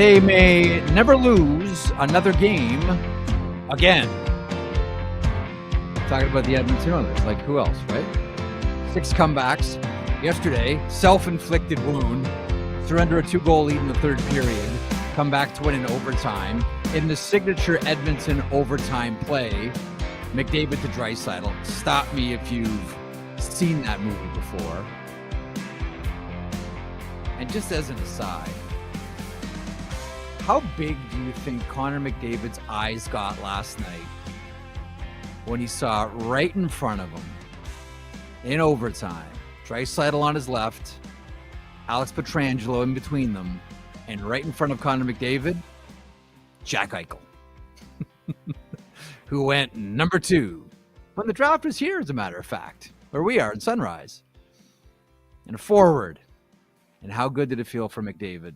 they may never lose another game again. Talking about the Edmonton Oilers, like who else, right? 6 comebacks yesterday, self-inflicted wound, surrender a 2-goal lead in the third period, come back to win in overtime. In the signature Edmonton overtime play, McDavid to Draisaitl. Stop me if you've seen that movie before. And just as an aside, how big do you think Connor McDavid's eyes got last night when he saw right in front of him in overtime, Draisaitl on his left, Alex Pietrangelo in between them, and right in front of Connor McDavid, Jack Eichel, who went number 2 when the draft was here, as a matter of fact, where we are in Sunrise, and a forward. And how good did it feel for McDavid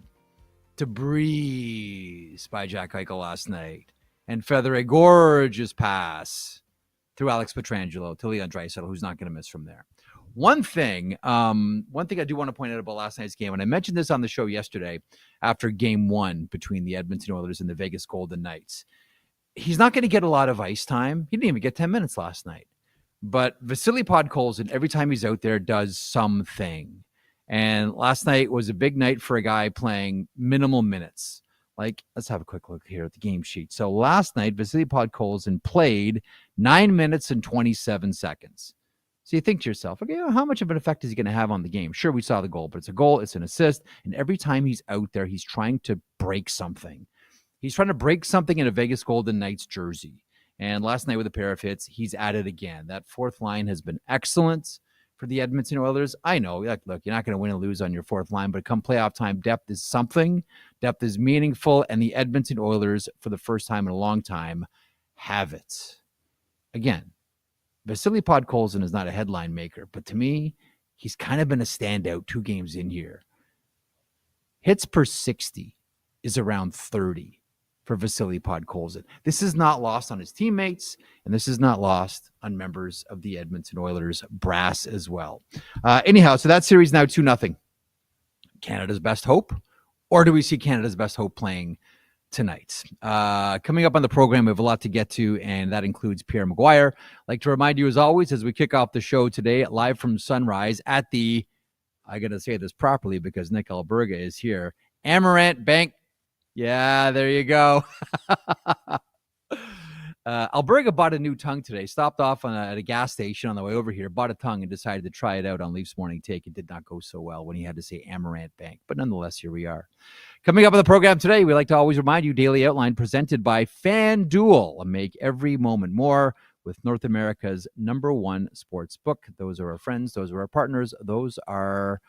to breeze by Jack Eichel last night and feather a gorgeous pass through Alex Pietrangelo to Leon Draisaitl, who's not going to miss from there. One thing I do want to point out about last night's game, and I mentioned this on the show yesterday after game 1 between the Edmonton Oilers and the Vegas Golden Knights. He's not going to get a lot of ice time. He didn't even get 10 minutes last night. But Vasily Podkolzin, every time he's out there, does something. And last night was a big night for a guy playing minimal minutes. Like, let's have a quick look here at the game sheet. So last night, Vasily Podkolzin played 9 minutes and 27 seconds. So you think to yourself, okay, how much of an effect is he going to have on the game? Sure, we saw the goal, but it's a goal, it's an assist. And every time he's out there, he's trying to break something. He's trying to break something in a Vegas Golden Knights jersey. And last night with a pair of hits, he's at it again. That fourth line has been excellent for the Edmonton Oilers. I know, look, you're not going to win and lose on your fourth line, but come playoff time, depth is something. Depth is meaningful, and the Edmonton Oilers, for the first time in a long time, have it. Again, Vasily Podkolzin is not a headline maker, but to me, he's kind of been a standout 2 games in here. Hits per 60 is around 30 for Vasily Podkolzin. This is not lost on his teammates, and this is not lost on members of the Edmonton Oilers brass as well. Anyhow, so that series now 2-0. Canada's best hope, or do we see Canada's best hope playing tonight? Coming up on the program, we have a lot to get to, and that includes Pierre McGuire. I'd like to remind you, as always, as we kick off the show today, live from Sunrise at the, I got to say this properly because Nick Alberga is here, Amerant Bank. Yeah, there you go. Alberga bought a new tongue today, stopped off at a gas station on the way over here, bought a tongue and decided to try it out on Leafs Morning Take. It did not go so well when he had to say Amerant Bank, but nonetheless, here we are. Coming up on the program today, we like to always remind you, Daily Outline presented by FanDuel. Make every moment more with North America's #1 sports book. Those are our friends. Those are our partners. Those are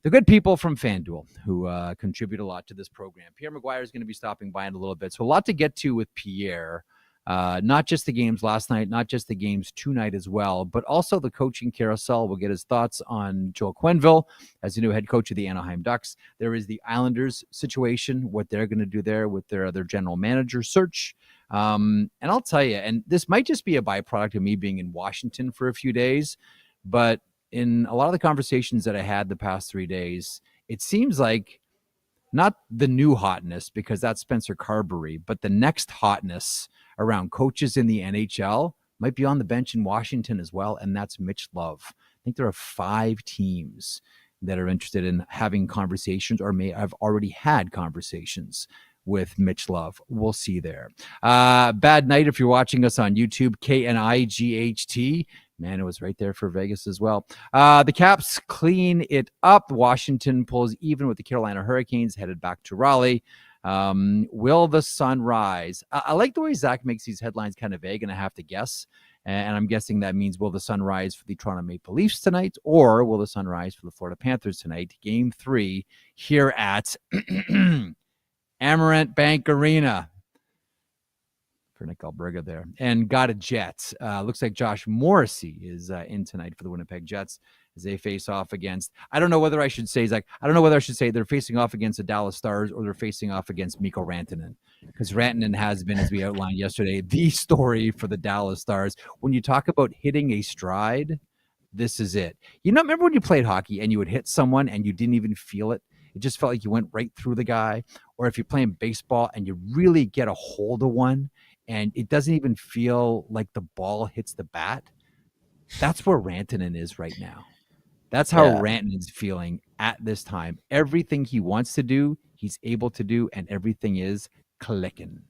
the good people from FanDuel who contribute a lot to this program. Pierre McGuire is going to be stopping by in a little bit. So a lot to get to with Pierre. Not just the games last night, not just the games tonight as well, but also the coaching carousel. We'll get his thoughts on Joel Quenneville as the new head coach of the Anaheim Ducks. There is the Islanders situation, what they're going to do there with their general manager search. And I'll tell you, and this might just be a byproduct of me being in Washington for a few days, but in a lot of the conversations that I had the past 3 days, it seems like not the new hotness, because that's Spencer Carberry, but the next hotness around coaches in the NHL might be on the bench in Washington as well, and that's Mitch Love. I think there are 5 teams that are interested in having conversations or may have already had conversations with Mitch Love. We'll see there. Bad night if you're watching us on YouTube, KNIGHT. Man, it was right there for Vegas as well. The Caps clean it up. Washington pulls even with the Carolina Hurricanes, headed back to Raleigh. Will the sun rise? I like the way Zach makes these headlines kind of vague, and I have to guess. And I'm guessing that means will the sun rise for the Toronto Maple Leafs tonight, or will the sun rise for the Florida Panthers tonight? Game 3 here at Amerant Bank Arena. For Nick Alberga there. And got a Jets. Looks like Josh Morrissey is in tonight for the Winnipeg Jets as they face off against, I don't know whether I should say they're facing off against the Dallas Stars or they're facing off against Mikko Rantanen. Because Rantanen has been, as we outlined yesterday, the story for the Dallas Stars. When you talk about hitting a stride, this is it. You know, remember when you played hockey and you would hit someone and you didn't even feel it? it just felt like you went right through the guy. Or if you're playing baseball and you really get a hold of one and it doesn't even feel like the ball hits the bat, that's where Rantanen is right now. That's how Yeah. Rantanen's feeling at this time. Everything he wants to do, he's able to do, and everything is clicking.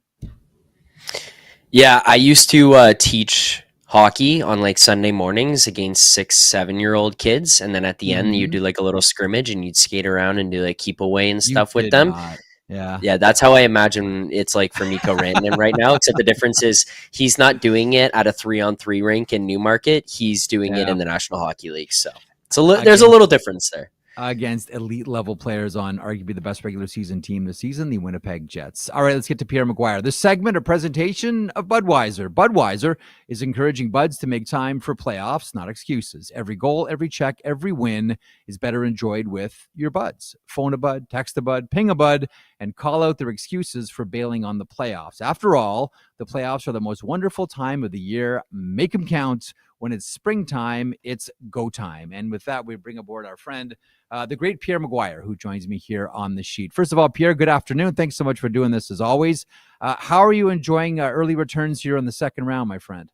Yeah, I used to teach hockey on like Sunday mornings against 6, 7-year-old kids, and then at the end you do like a little scrimmage and you'd skate around and do like keep away and You stuff with did them. not. Yeah. Yeah, that's how I imagine it's like for Mikko Rantanen right now. Except the difference is he's not doing it at a 3-on-3 rink in Newmarket. He's doing it Yeah. in the National Hockey League. So there's a Against little difference there. against elite level players on arguably the best regular season team this season, the Winnipeg Jets. All right, let's get to Pierre McGuire. This segment, a presentation of Budweiser. Budweiser is encouraging buds to make time for playoffs, not excuses. Every goal, every check, every win is better enjoyed with your buds. Phone a bud, text a bud, ping a bud, and call out their excuses for bailing on the playoffs. After all, the playoffs are the most wonderful time of the year. Make them count. When it's springtime, it's go time. And with that, we bring aboard our friend, the great Pierre McGuire, who joins me here on the sheet. First of all, Pierre, good afternoon. Thanks so much for doing this as always. How are you enjoying early returns here in the second round, my friend?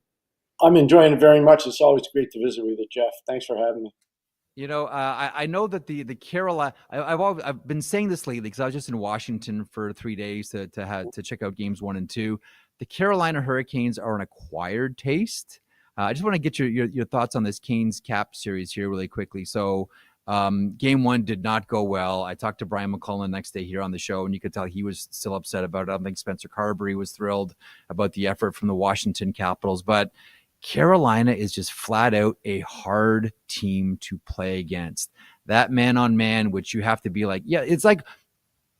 I'm enjoying it very much. It's always great to visit with you, Jeff. Thanks for having me. You know, I know that the Carolina. I've been saying this lately because I was just in Washington for 3 days to check out games 1 and 2. The Carolina Hurricanes are an acquired taste. I just want to get your thoughts on this Canes Cap series here really quickly. So, game 1 did not go well. I talked to Brian McCullough the next day here on the show, and you could tell he was still upset about it. I don't think Spencer Carberry was thrilled about the effort from the Washington Capitals, but Carolina is just flat out a hard team to play against. That man on man, which you have to be like, yeah, it's like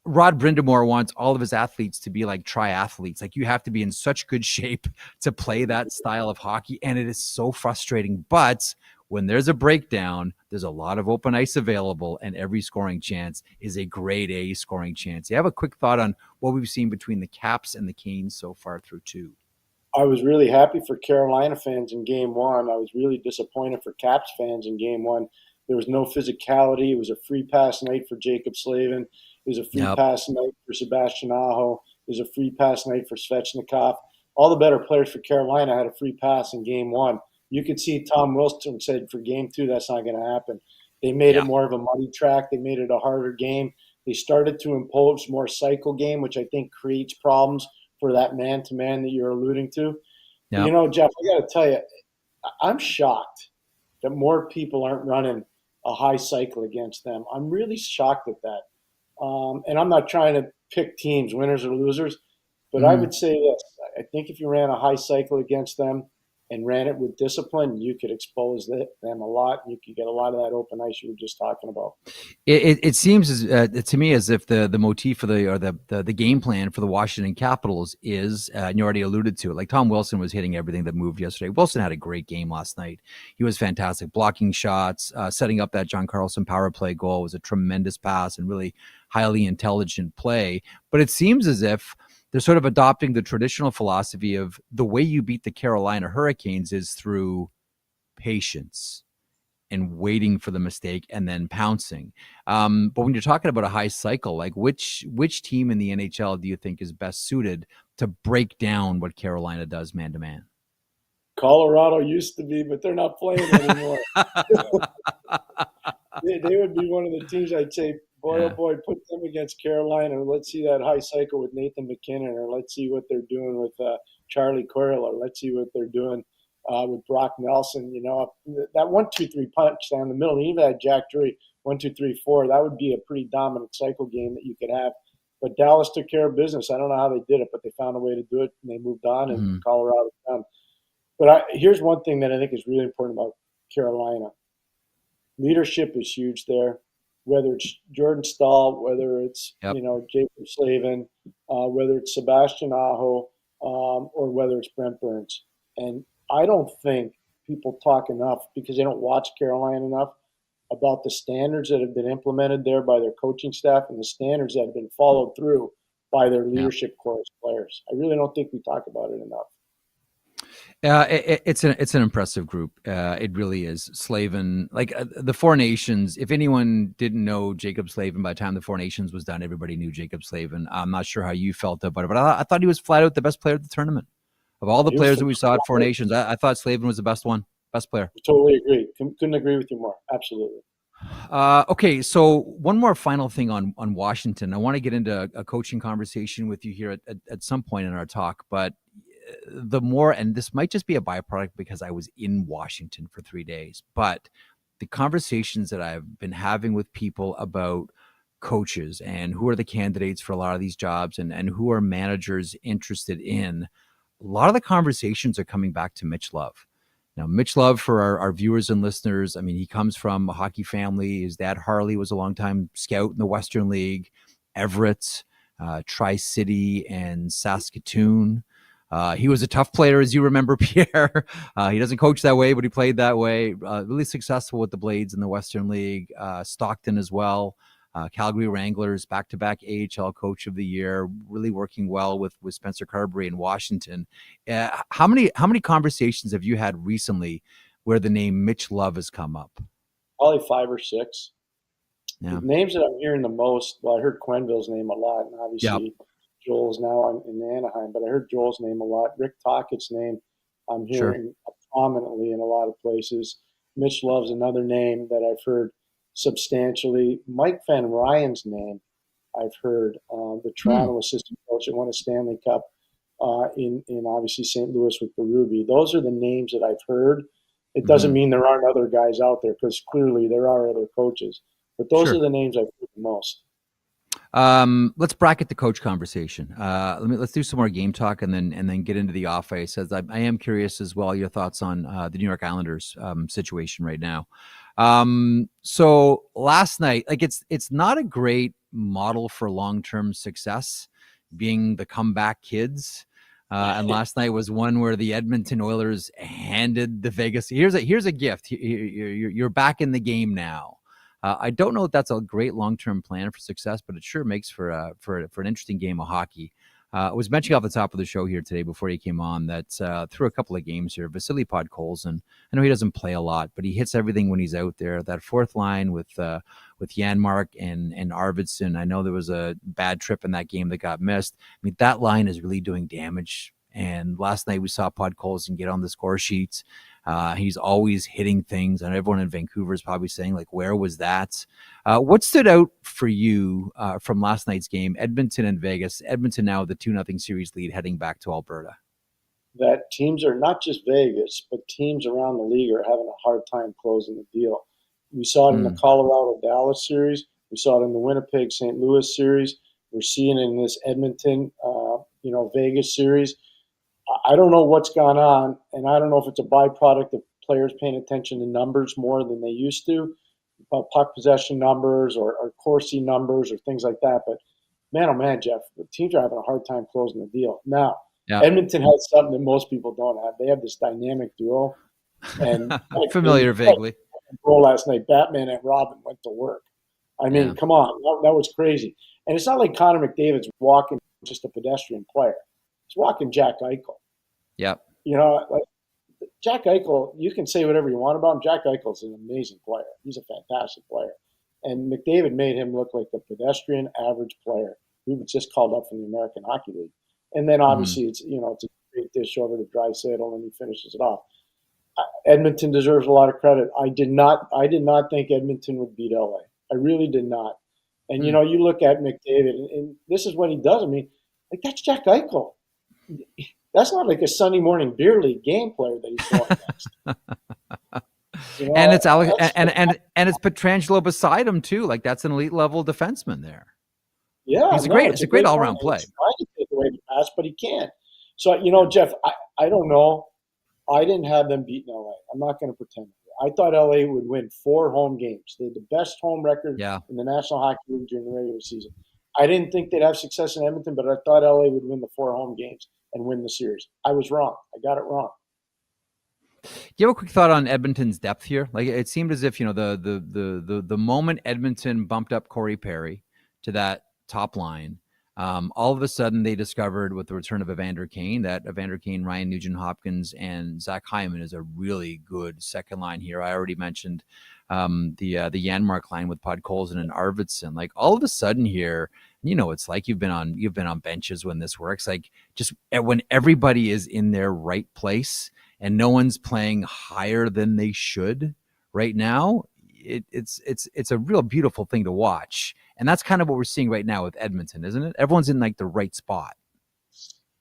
Rod Brindamore wants all of his athletes to be like triathletes. Like you have to be in such good shape to play that style of hockey. And it is so frustrating. But when there's a breakdown, there's a lot of open ice available, and every scoring chance is a grade A scoring chance. You have a quick thought on what we've seen between the Caps and the Canes so far through 2? I was really happy for Carolina fans in game 1. I was really disappointed for Caps fans in game 1. There was no physicality. It was a free pass night for Jacob Slavin. It was a free pass night for Sebastian Aho. It was a free pass night for Svechnikov. All the better players for Carolina had a free pass in game 1. You could see Tom Wilson said for game 2, that's not going to happen. They made it more of a muddy track. They made it a harder game. They started to impose more cycle game, which I think creates problems for that man-to-man that you're alluding to. Yep. You know, Jeff, I got to tell you, I'm shocked that more people aren't running a high cycle against them. I'm really shocked at that. And I'm not trying to pick teams, winners or losers, but I would say this. I think if you ran a high cycle against them and ran it with discipline, you could expose them a lot. You could get a lot of that open ice you were just talking about. It seems to me as if the motif for the game plan for the Washington Capitals is, and you already alluded to it, like Tom Wilson was hitting everything that moved yesterday. Wilson had a great game last night. He was fantastic, blocking shots, setting up that John Carlson power play goal was a tremendous pass and really highly intelligent play. But it seems as if they're sort of adopting the traditional philosophy of the way you beat the Carolina Hurricanes is through patience and waiting for the mistake and then pouncing. But when you're talking about a high cycle, like which team in the NHL do you think is best suited to break down what Carolina does man to man? Colorado used to be, but they're not playing anymore. They would be one of the teams I'd say, boy, oh boy, put them against Carolina. Let's see that high cycle with Nathan McKinnon, or let's see what they're doing with Charlie Coyle, or let's see what they're doing with Brock Nelson. You know, that 1-2-3 punch down the middle, even that Jack Drury 1-2-3-4, that would be a pretty dominant cycle game that you could have. But Dallas took care of business. I don't know how they did it, but they found a way to do it, and they moved on, and Colorado's done. But here's one thing that I think is really important about Carolina. Leadership is huge there, whether it's Jordan Stahl, whether it's Jacob Slavin, whether it's Sebastian Aho, or whether it's Brent Burns. And I don't think people talk enough, because they don't watch Carolina enough, about the standards that have been implemented there by their coaching staff and the standards that have been followed through by their leadership core players. I really don't think we talk about it enough. It's an impressive group. It really is. Slavin, like the Four Nations. If anyone didn't know Jacob Slavin by the time the Four Nations was done, everybody knew Jacob Slavin. I'm not sure how you felt about it, but I thought he was flat out the best player of the tournament. Of all the players that we saw at Four Nations, I thought Slavin was the best one, best player. Totally agree. Couldn't agree with you more. Absolutely. Okay, so one more final thing on Washington. I want to get into a coaching conversation with you here at some point in our talk, but the more, and this might just be a byproduct because I was in Washington for 3 days, but the conversations that I've been having with people about coaches and who are the candidates for a lot of these jobs and who are managers interested in, a lot of the conversations are coming back to Mitch Love. Now, Mitch Love, for our viewers and listeners, I mean, he comes from a hockey family. His dad, Harley, was a longtime scout in the Western League, Everett, Tri-City, and Saskatoon. He was a tough player, as you remember, Pierre. He doesn't coach that way, but he played that way. Really successful with the Blades in the Western League. Stockton as well. Calgary Wranglers, back-to-back AHL Coach of the Year. Really working well with Spencer Carberry in Washington. How many conversations have you had recently where the name Mitch Love has come up? Probably 5 or 6. Yeah. The names that I'm hearing the most, well, I heard Quenneville's name a lot, and obviously. Yep. Joel's now in Anaheim, but I heard Joel's name a lot. Rick Tockett's name I'm hearing prominently in a lot of places. Mitch Love's another name that I've heard substantially. Mike Van Ryan's name I've heard, the Toronto assistant coach that won a Stanley Cup in obviously St. Louis with Berube. Those are the names that I've heard. It doesn't mean there aren't other guys out there, because clearly there are other coaches. But those are the names I've heard the most. Let's bracket the coach conversation. Let's do some more game talk and then get into the off ice. As I am curious as well your thoughts on the New York Islanders situation right now. So last night, like it's not a great model for long-term success, being the comeback kids. And last night was one where the Edmonton Oilers handed the Vegas. Here's a gift. You're back in the game now. I don't know if that's a great long-term plan for success, but it sure makes for an interesting game of hockey. I was mentioning off the top of the show here today before you came on that through a couple of games here, Vasily Podkolzin, I know he doesn't play a lot, but he hits everything when he's out there. That fourth line with Janmark and Arvidsson, I know there was a bad trip in that game that got missed. I mean, that line is really doing damage. And last night we saw Podkolzin get on the score sheets. He's always hitting things, and everyone in Vancouver is probably saying, like, where was that? What stood out for you from last night's game, Edmonton and Vegas? Edmonton now with the 2-0 series lead heading back to Alberta. That teams are not just Vegas, but teams around the league are having a hard time closing the deal. We saw it in the Colorado-Dallas series. We saw it in the Winnipeg-St. Louis series. We're seeing it in this Edmonton, Vegas series. I don't know what's gone on, and I don't know if it's a byproduct of players paying attention to numbers more than they used to, puck possession numbers or Corsi numbers or things like that. But man, oh man, Jeff, the teams are having a hard time closing the deal. Now, Edmonton has something that most people don't have. They have this dynamic duo. And familiar vaguely. Last night, Batman and Robin went to work. I mean, come on, that was crazy. And it's not like Connor McDavid's walking just a pedestrian player. He's walking Jack Eichel. Yep. Like Jack Eichel, you can say whatever you want about him. Jack Eichel's an amazing player. He's a fantastic player. And McDavid made him look like a pedestrian average player who was just called up from the American Hockey League. And then obviously it's a great dish over to Draisaitl and he finishes it off. Edmonton deserves a lot of credit. I did not think Edmonton would beat LA. I really did not. And you look at McDavid and this is what he does. I mean, like that's Jack Eichel. That's not like a Sunday morning beer league game player that he's going against. And it's Alex and it's Pietrangelo beside him too. Like that's an elite level defenseman there. Yeah, it's a great all around play. He's trying to take away the pass, but he can't. So Jeff, I don't know. I didn't have them beating LA. I'm not going to pretend. I thought LA would win 4 home games. They had the best home record in the National Hockey League during the regular season. I didn't think they'd have success in Edmonton, but I thought LA would win the 4 home games and win the series. I was wrong. I got it wrong. You have a quick thought on Edmonton's depth here? Like it seemed as if the moment Edmonton bumped up Corey Perry to that top line, All of a sudden, they discovered with the return of Evander Kane that Evander Kane, Ryan Nugent-Hopkins, and Zach Hyman is a really good second line here. I already mentioned the Janmark line with Podkolzin and Arvidsson. Like all of a sudden here, it's like you've been on benches when this works. Like just when everybody is in their right place and no one's playing higher than they should right now. It's a real beautiful thing to watch. And that's kind of what we're seeing right now with Edmonton, isn't it? Everyone's in like the right spot.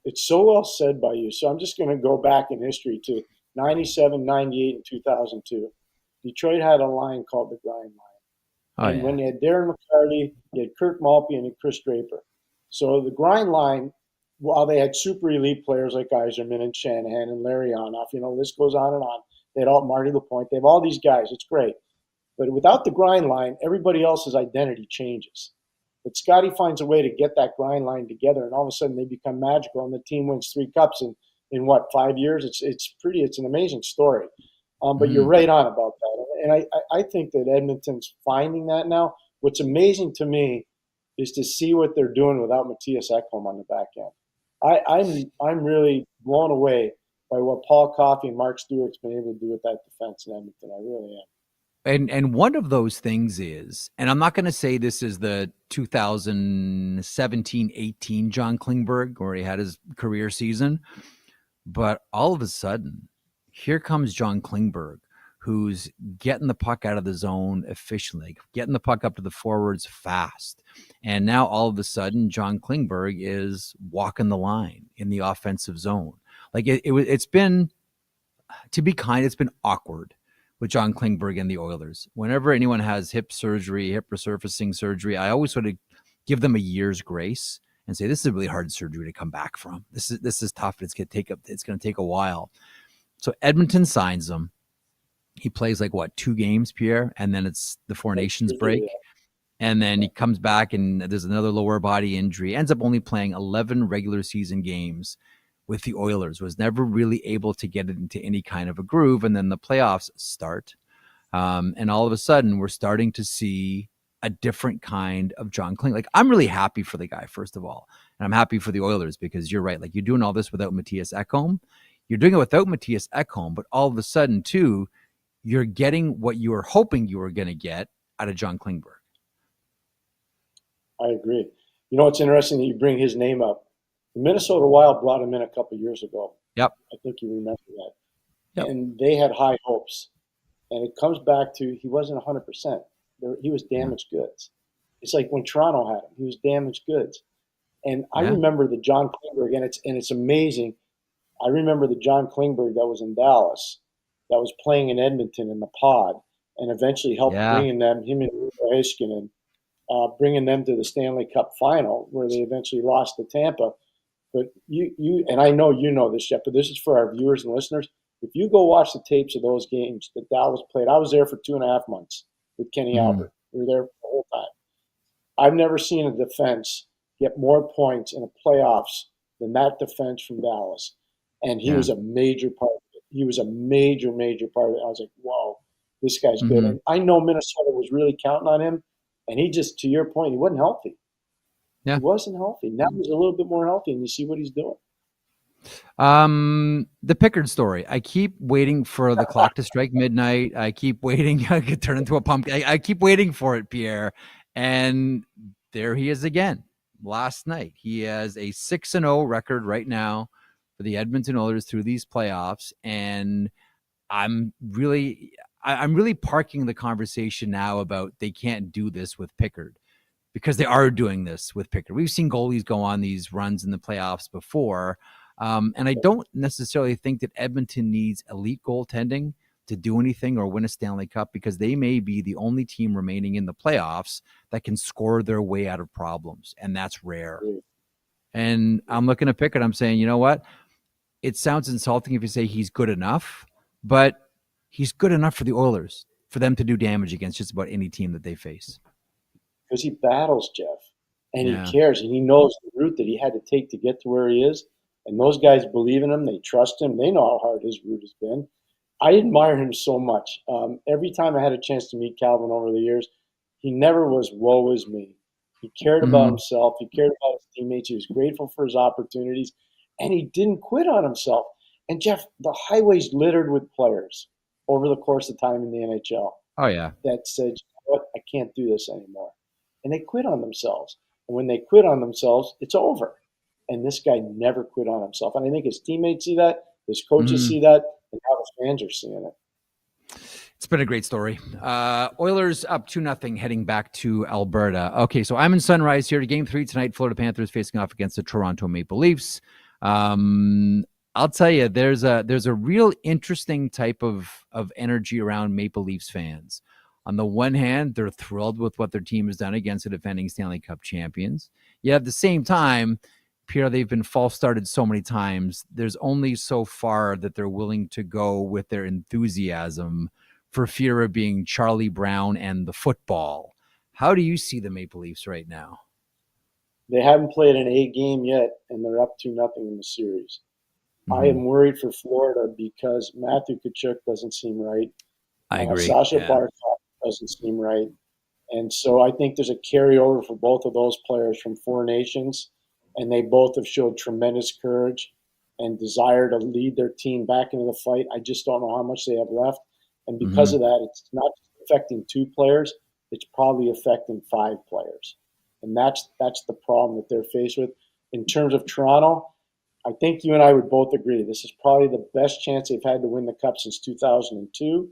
It's so well said by you. So I'm just going to go back in history to 97, 98, and 2002. Detroit had a line called the grind line. And when you had Darren McCarty, you had Kirk Maltby, and Chris Draper. So the grind line, while they had super elite players like Yzerman and Shanahan and Larry Onoff, this goes on and on. They had all Marty LaPointe. They have all these guys. It's great. But without the grind line, everybody else's identity changes. But Scotty finds a way to get that grind line together, and all of a sudden they become magical, and the team wins 3 cups in 5 years? It's an amazing story. But you're right on about that. And I think that Edmonton's finding that now. What's amazing to me is to see what they're doing without Matthias Ekholm on the back end. I'm really blown away by what Paul Coffey and Mark Stewart's been able to do with that defense in Edmonton. I really am. And one of those things is, and I'm not going to say this is the 2017-18 John Klingberg where he had his career season, but all of a sudden, here comes John Klingberg, who's getting the puck out of the zone efficiently, getting the puck up to the forwards fast. And now all of a sudden, John Klingberg is walking the line in the offensive zone. Like it's been, to be kind, it's been awkward with John Klingberg and the Oilers. Whenever anyone has hip resurfacing surgery, I always sort of give them a year's grace and say, this is a really hard surgery to come back from. This is tough. It's going to take a while. So Edmonton signs him. He plays 2 games, Pierre, and then it's the Four Nations break. And then he comes back and there's another lower body injury. Ends up only playing 11 regular season games with the Oilers, was never really able to get it into any kind of a groove. And then the playoffs start. And all of a sudden we're starting to see a different kind of John Klingberg. Like, I'm really happy for the guy, first of all. And I'm happy for the Oilers because you're right. Like, you're doing all this without Matthias Ekholm. You're doing it without Matthias Ekholm, but all of a sudden too, you're getting what you were hoping you were going to get out of John Klingberg. I agree. It's interesting that you bring his name up. The Minnesota Wild brought him in a couple of years ago. Yep. I think you remember that. Yep. And they had high hopes. And it comes back to he wasn't 100%. He was damaged goods. It's like when Toronto had him. He was damaged goods. And I remember the John Klingberg, and it's amazing. I remember the John Klingberg that was in Dallas, that was playing in Edmonton in the pod, and eventually helped bringing them, him and Heiskanen, bringing them to the Stanley Cup final, where they eventually lost to Tampa. But you and I know you know this, Jeff, but this is for our viewers and listeners. If you go watch the tapes of those games that Dallas played, I was there for 2.5 months with Kenny Albert. We were there the whole time. I've never seen a defense get more points in the playoffs than that defense from Dallas. And he was a major part of it. He was a major, major part of it. I was like, whoa, this guy's good. And I know Minnesota was really counting on him. And he just, to your point, he wasn't healthy. Yeah. He wasn't healthy. Now he's a little bit more healthy, and you see what he's doing. The Pickard story. I keep waiting for the clock to strike midnight. I keep waiting. I could turn into a pumpkin. I keep waiting for it, Pierre. And there he is again. Last night, he has a 6-0 record right now for the Edmonton Oilers through these playoffs. And I'm really parking the conversation now about they can't do this with Pickard, because they are doing this with Pickard. We've seen goalies go on these runs in the playoffs before. And I don't necessarily think that Edmonton needs elite goaltending to do anything or win a Stanley Cup, because they may be the only team remaining in the playoffs that can score their way out of problems. And that's rare. And I'm looking at Pickard. I'm saying, you know what? It sounds insulting if you say he's good enough, but he's good enough for the Oilers, for them to do damage against just about any team that they face. Because he battles, Jeff, and he cares, and he knows the route that he had to take to get to where he is. And those guys believe in him. They trust him. They know how hard his route has been. I admire him so much. Every time I had a chance to meet Calvin over the years, he never was woe is me. He cared about himself. He cared about his teammates. He was grateful for his opportunities, and he didn't quit on himself. And Jeff, the highway's littered with players over the course of time in the NHL Oh yeah. that said, you know what, I can't do this anymore. And they quit on themselves. And when they quit on themselves, it's over. And this guy never quit on himself. And I think his teammates see that, his coaches see that, and now the fans are seeing it. It's been a great story. Oilers up 2-0 heading back to Alberta. Okay, so I'm in Sunrise here to Game 3 tonight. Florida Panthers facing off against the Toronto Maple Leafs. I'll tell you, there's a real interesting type of energy around Maple Leafs fans. On the one hand, they're thrilled with what their team has done against the defending Stanley Cup champions. Yet at the same time, Pierre, they've been false started so many times. There's only so far that they're willing to go with their enthusiasm for fear of being Charlie Brown and the football. How do you see the Maple Leafs right now? They haven't played an A game yet, and they're up 2-0 in the series. I am worried for Florida because Matthew Tkachuk doesn't seem right. I agree. Sasha Barkov doesn't seem right. And so I think there's a carryover for both of those players from Four Nations, and they both have showed tremendous courage and desire to lead their team back into the fight. I just don't know how much they have left. And because of that, it's not affecting 2 players, it's probably affecting 5 players. And that's the problem that they're faced with. In terms of Toronto, I think you and I would both agree this is probably the best chance they've had to win the Cup since 2002,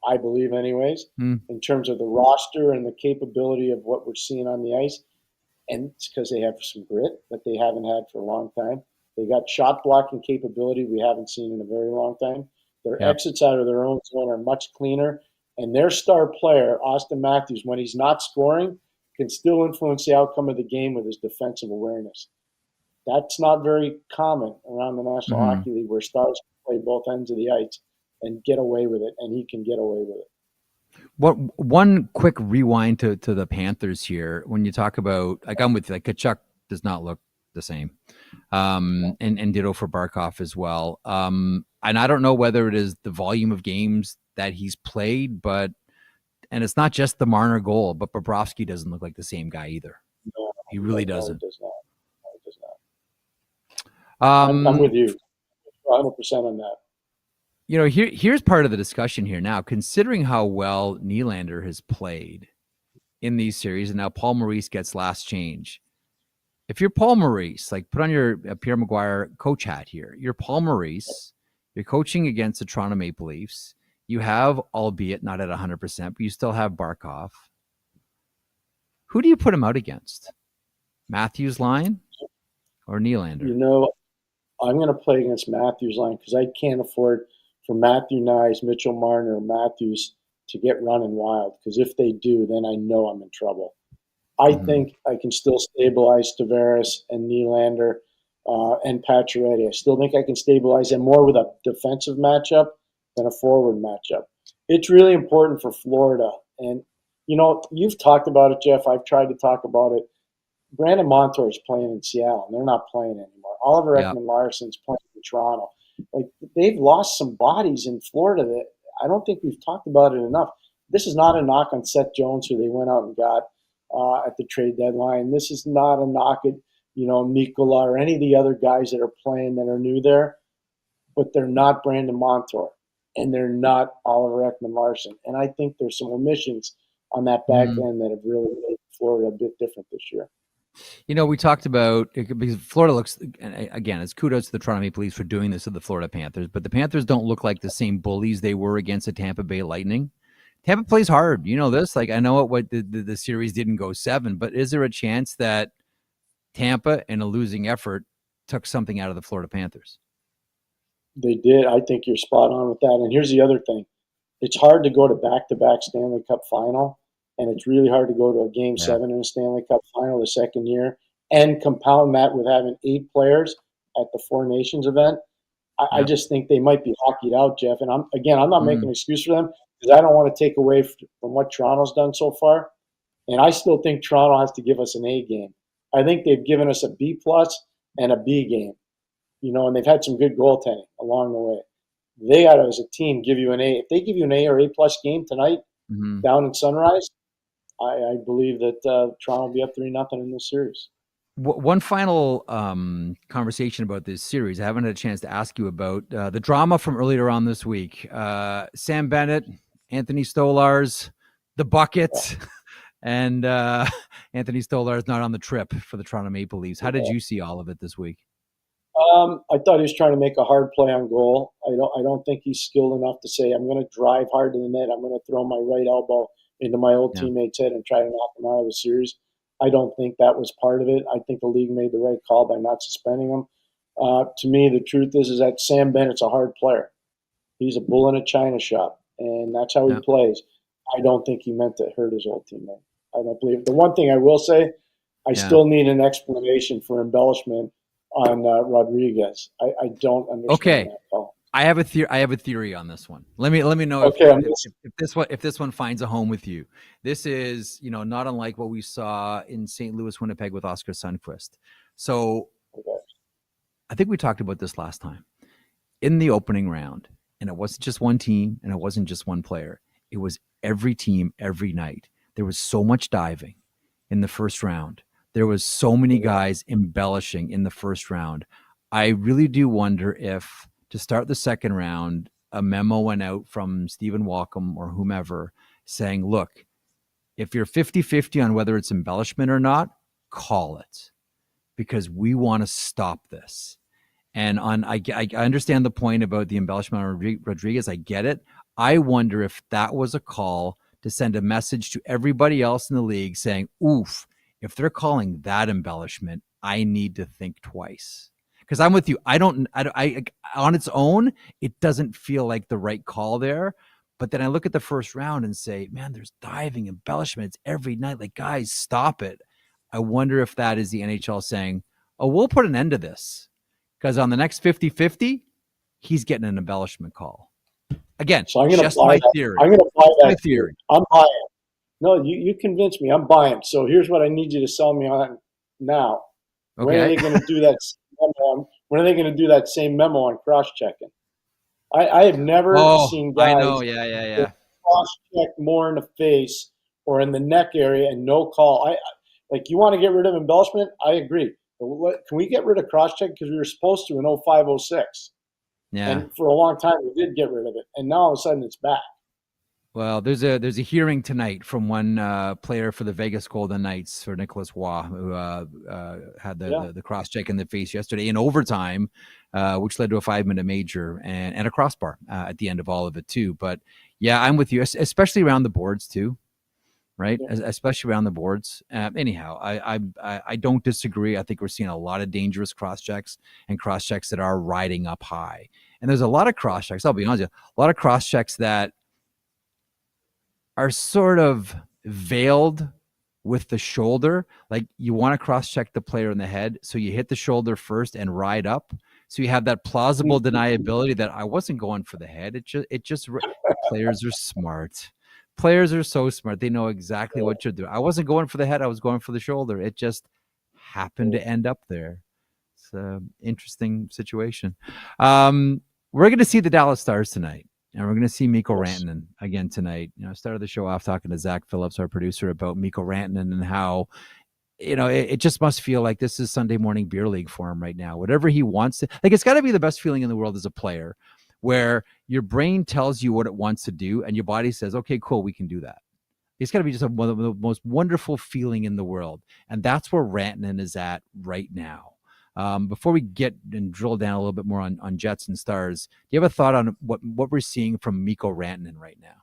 I believe anyways, in terms of the roster and the capability of what we're seeing on the ice. And it's because they have some grit that they haven't had for a long time. They got shot blocking capability we haven't seen in a very long time. Their exits out of their own zone are much cleaner. And their star player, Austin Matthews, when he's not scoring, can still influence the outcome of the game with his defensive awareness. That's not very common around the National Hockey League, where stars play both ends of the ice and get away with it, and he can get away with it. One quick rewind to the Panthers here. When you talk about, like, I'm with you, like, Tkachuk does not look the same. And ditto for Barkov as well. And I don't know whether it is the volume of games that he's played, and it's not just the Marner goal, but Bobrovsky doesn't look like the same guy either. No, he really doesn't. No, it does not. I'm with you 100% on that. You know, here's part of the discussion here now. Considering how well Nylander has played in these series, and now Paul Maurice gets last change. If you're Paul Maurice, like, put on your Pierre McGuire coach hat here. You're Paul Maurice. You're coaching against the Toronto Maple Leafs. You have, albeit not at 100%, but you still have Barkov. Who do you put him out against? Matthews' line or Nylander? You know, I'm going to play against Matthews' line because I can't afford for Matthew Nyes, Mitchell Marner, or Matthews to get running wild. Because if they do, then I know I'm in trouble. I think I can still stabilize Tavares and Nylander and Pacioretty. I still think I can stabilize them more with a defensive matchup than a forward matchup. It's really important for Florida. And, you know, you've talked about it, Jeff. I've tried to talk about it. Brandon Montour is playing in Seattle, and they're not playing anymore. Oliver Ekman-Larsson's playing in Toronto. Like, they've lost some bodies in Florida that I don't think we've talked about it enough. This is not a knock on Seth Jones, who they went out and got at the trade deadline. This is not a knock at, you know, Mikkola or any of the other guys that are playing that are new there, but they're not Brandon Montour, and they're not Oliver Ekman-Larsson. And I think there's some omissions on that back end that have really made Florida a bit different this year. You know, we talked about, because Florida looks, again, it's kudos to the Toronto Maple Leafs for doing this to the Florida Panthers, but the Panthers don't look like the same bullies they were against the Tampa Bay Lightning. Tampa plays hard. You know this. Like, I know what the series didn't go 7, but is there a chance that Tampa, in a losing effort, took something out of the Florida Panthers? They did. I think you're spot on with that. And here's the other thing. It's hard to go to back-to-back Stanley Cup final, and it's really hard to go to a Game 7 in a Stanley Cup final the second year and compound that with having 8 players at the Four Nations event. I just think they might be hockeyed out, Jeff. And I'm not making an excuse for them because I don't want to take away from what Toronto's done so far. And I still think Toronto has to give us an A game. I think they've given us a B+ and a B game, you know, and they've had some good goaltending along the way. They got to, as a team, give you an A. If they give you an A or A+ game tonight down in Sunrise, I believe that Toronto will be up 3-0 in this series. One final conversation about this series. I haven't had a chance to ask you about the drama from earlier on this week. Sam Bennett, Anthony Stolarz, the buckets, and Anthony Stolarz not on the trip for the Toronto Maple Leafs. How did you see all of it this week? I thought he was trying to make a hard play on goal. I don't think he's skilled enough to say, I'm going to drive hard to the net. I'm going to throw my right elbow into my old teammate's head and try to knock him out of the series. I don't think that was part of it. I think the league made the right call by not suspending him. To me, the truth is that Sam Bennett's a hard player. He's a bull in a china shop, and that's how he plays. I don't think he meant to hurt his old teammate. I don't believe it. The one thing I will say, I still need an explanation for embellishment on Rodriguez. I don't understand that call. I have a theory on this one. Let me know if this one finds a home with you. This is, not unlike what we saw in St. Louis, Winnipeg with Oscar Sundqvist. So I think we talked about this last time in the opening round, and it wasn't just one team and it wasn't just one player. It was every team every night. There was so much diving in the first round. There was so many guys embellishing in the first round. I really do wonder if, to start the second round, a memo went out from Stephen Walkom or whomever saying, look, if you're 50-50 on whether it's embellishment or not, call it, because we want to stop this. And I understand the point about the embellishment on Rodriguez. I get it. I wonder if that was a call to send a message to everybody else in the league saying, oof, if they're calling that embellishment, I need to think twice. Because I'm with you. I on its own, it doesn't feel like the right call there. But then I look at the first round and say, man, there's diving embellishments every night. Like, guys, stop it. I wonder if that is the NHL saying, oh, we'll put an end to this. Because on the next 50-50, he's getting an embellishment call. Again, so I'm gonna just buy my that. theory. I'm going to buy that theory. I'm buying. No, you convinced me. I'm buying. So here's what I need you to sell me on now. Okay. When are they going to do that? When are they going to do that same memo on cross-checking? I have never seen guys cross-check more in the face or in the neck area and no call. Like, you want to get rid of embellishment? I agree. But can we get rid of cross-check? Because we were supposed to in 05-06. Yeah. And for a long time, we did get rid of it. And now all of a sudden it's back. Well, there's a hearing tonight from one player for the Vegas Golden Knights, for Nicholas Waugh, who had the cross check in the face yesterday in overtime, which led to a 5-minute major and a crossbar at the end of all of it too. But yeah, I'm with you, especially around the boards too, right? Yeah. Especially around the boards. Anyhow, I don't disagree. I think we're seeing a lot of dangerous cross checks and cross checks that are riding up high, and there's a lot of cross checks. I'll be honest with you, a lot of cross checks that are sort of veiled with the shoulder. Like, you want to cross-check the player in the head, so you hit the shoulder first and ride up. So you have that plausible deniability that I wasn't going for the head. It just players are smart. Players are so smart. They know exactly what you're doing. I wasn't going for the head. I was going for the shoulder. It just happened to end up there. It's an interesting situation. We're going to see the Dallas Stars tonight. And we're going to see Mikko Rantanen again tonight. I started the show off talking to Zach Phillips, our producer, about Mikko Rantanen and how, it just must feel like this is Sunday morning beer league for him right now. Whatever he wants to, like, it's got to be the best feeling in the world as a player, where your brain tells you what it wants to do and your body says, okay, cool, we can do that. It's got to be just one of the most wonderful feeling in the world. And that's where Rantanen is at right now. Before we get and drill down a little bit more on Jets and Stars, do you have a thought on what we're seeing from Mikko Rantanen right now?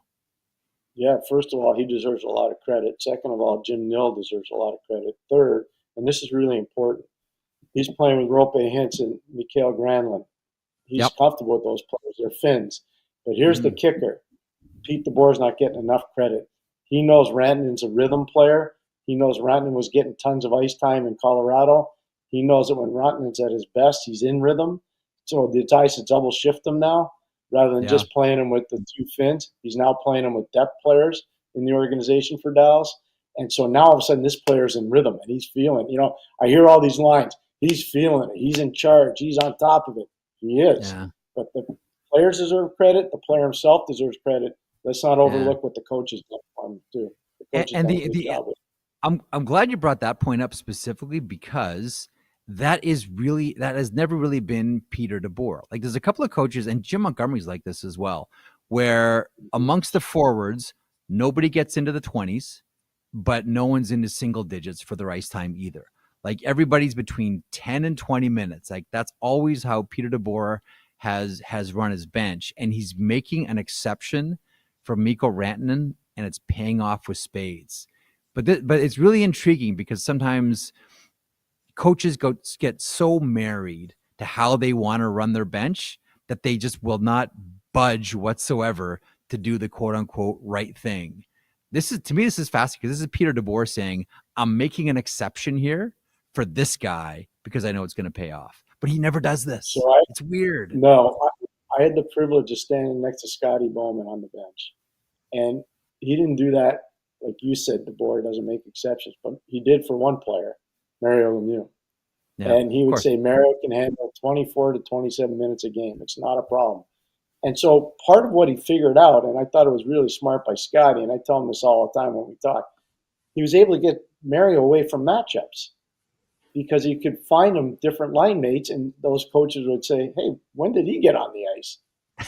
Yeah, first of all, he deserves a lot of credit. Second of all, Jim Nill deserves a lot of credit. Third, and this is really important, he's playing with Rope Hintz and Mikael Granlund. He's comfortable with those players. They're Finns. But here's the kicker. Pete DeBoer's not getting enough credit. He knows Rantanen's a rhythm player. He knows Rantanen was getting tons of ice time in Colorado. He knows that when Rantanen's at his best, he's in rhythm. So the decides to double shift him now rather than just playing him with the two Finns. He's now playing him with depth players in the organization for Dallas. And so now all of a sudden this player's in rhythm and he's feeling, I hear all these lines. He's feeling it. He's in charge. He's on top of it. He is. Yeah. But the players deserve credit. The player himself deserves credit. Let's not overlook what the coaches done for him too. The coach has done a good job with. I'm glad you brought that point up specifically, because that has never really been Peter DeBoer. Like, there's a couple of coaches, and Jim Montgomery's like this as well, where amongst the forwards, nobody gets into the 20s, but no one's into single digits for their ice time either. Like, everybody's between 10 and 20 minutes. Like, that's always how Peter DeBoer has run his bench, and he's making an exception for Mikko Rantanen, and it's paying off with spades. But it's really intriguing, because sometimes coaches get so married to how they want to run their bench that they just will not budge whatsoever to do the quote unquote right thing. This is fascinating, because this is Peter DeBoer saying, I'm making an exception here for this guy because I know it's going to pay off. But he never does this. So it's weird. No, I had the privilege of standing next to Scotty Bowman on the bench. And he didn't do that. Like you said, DeBoer doesn't make exceptions, but he did for one player, Mario Lemieux. Yeah, and he would say Mario can handle 24 to 27 minutes a game. It's not a problem. And so part of what he figured out, and I thought it was really smart by Scotty, and I tell him this all the time when we talk, he was able to get Mario away from matchups because he could find him different line mates, and those coaches would say, hey, when did he get on the ice?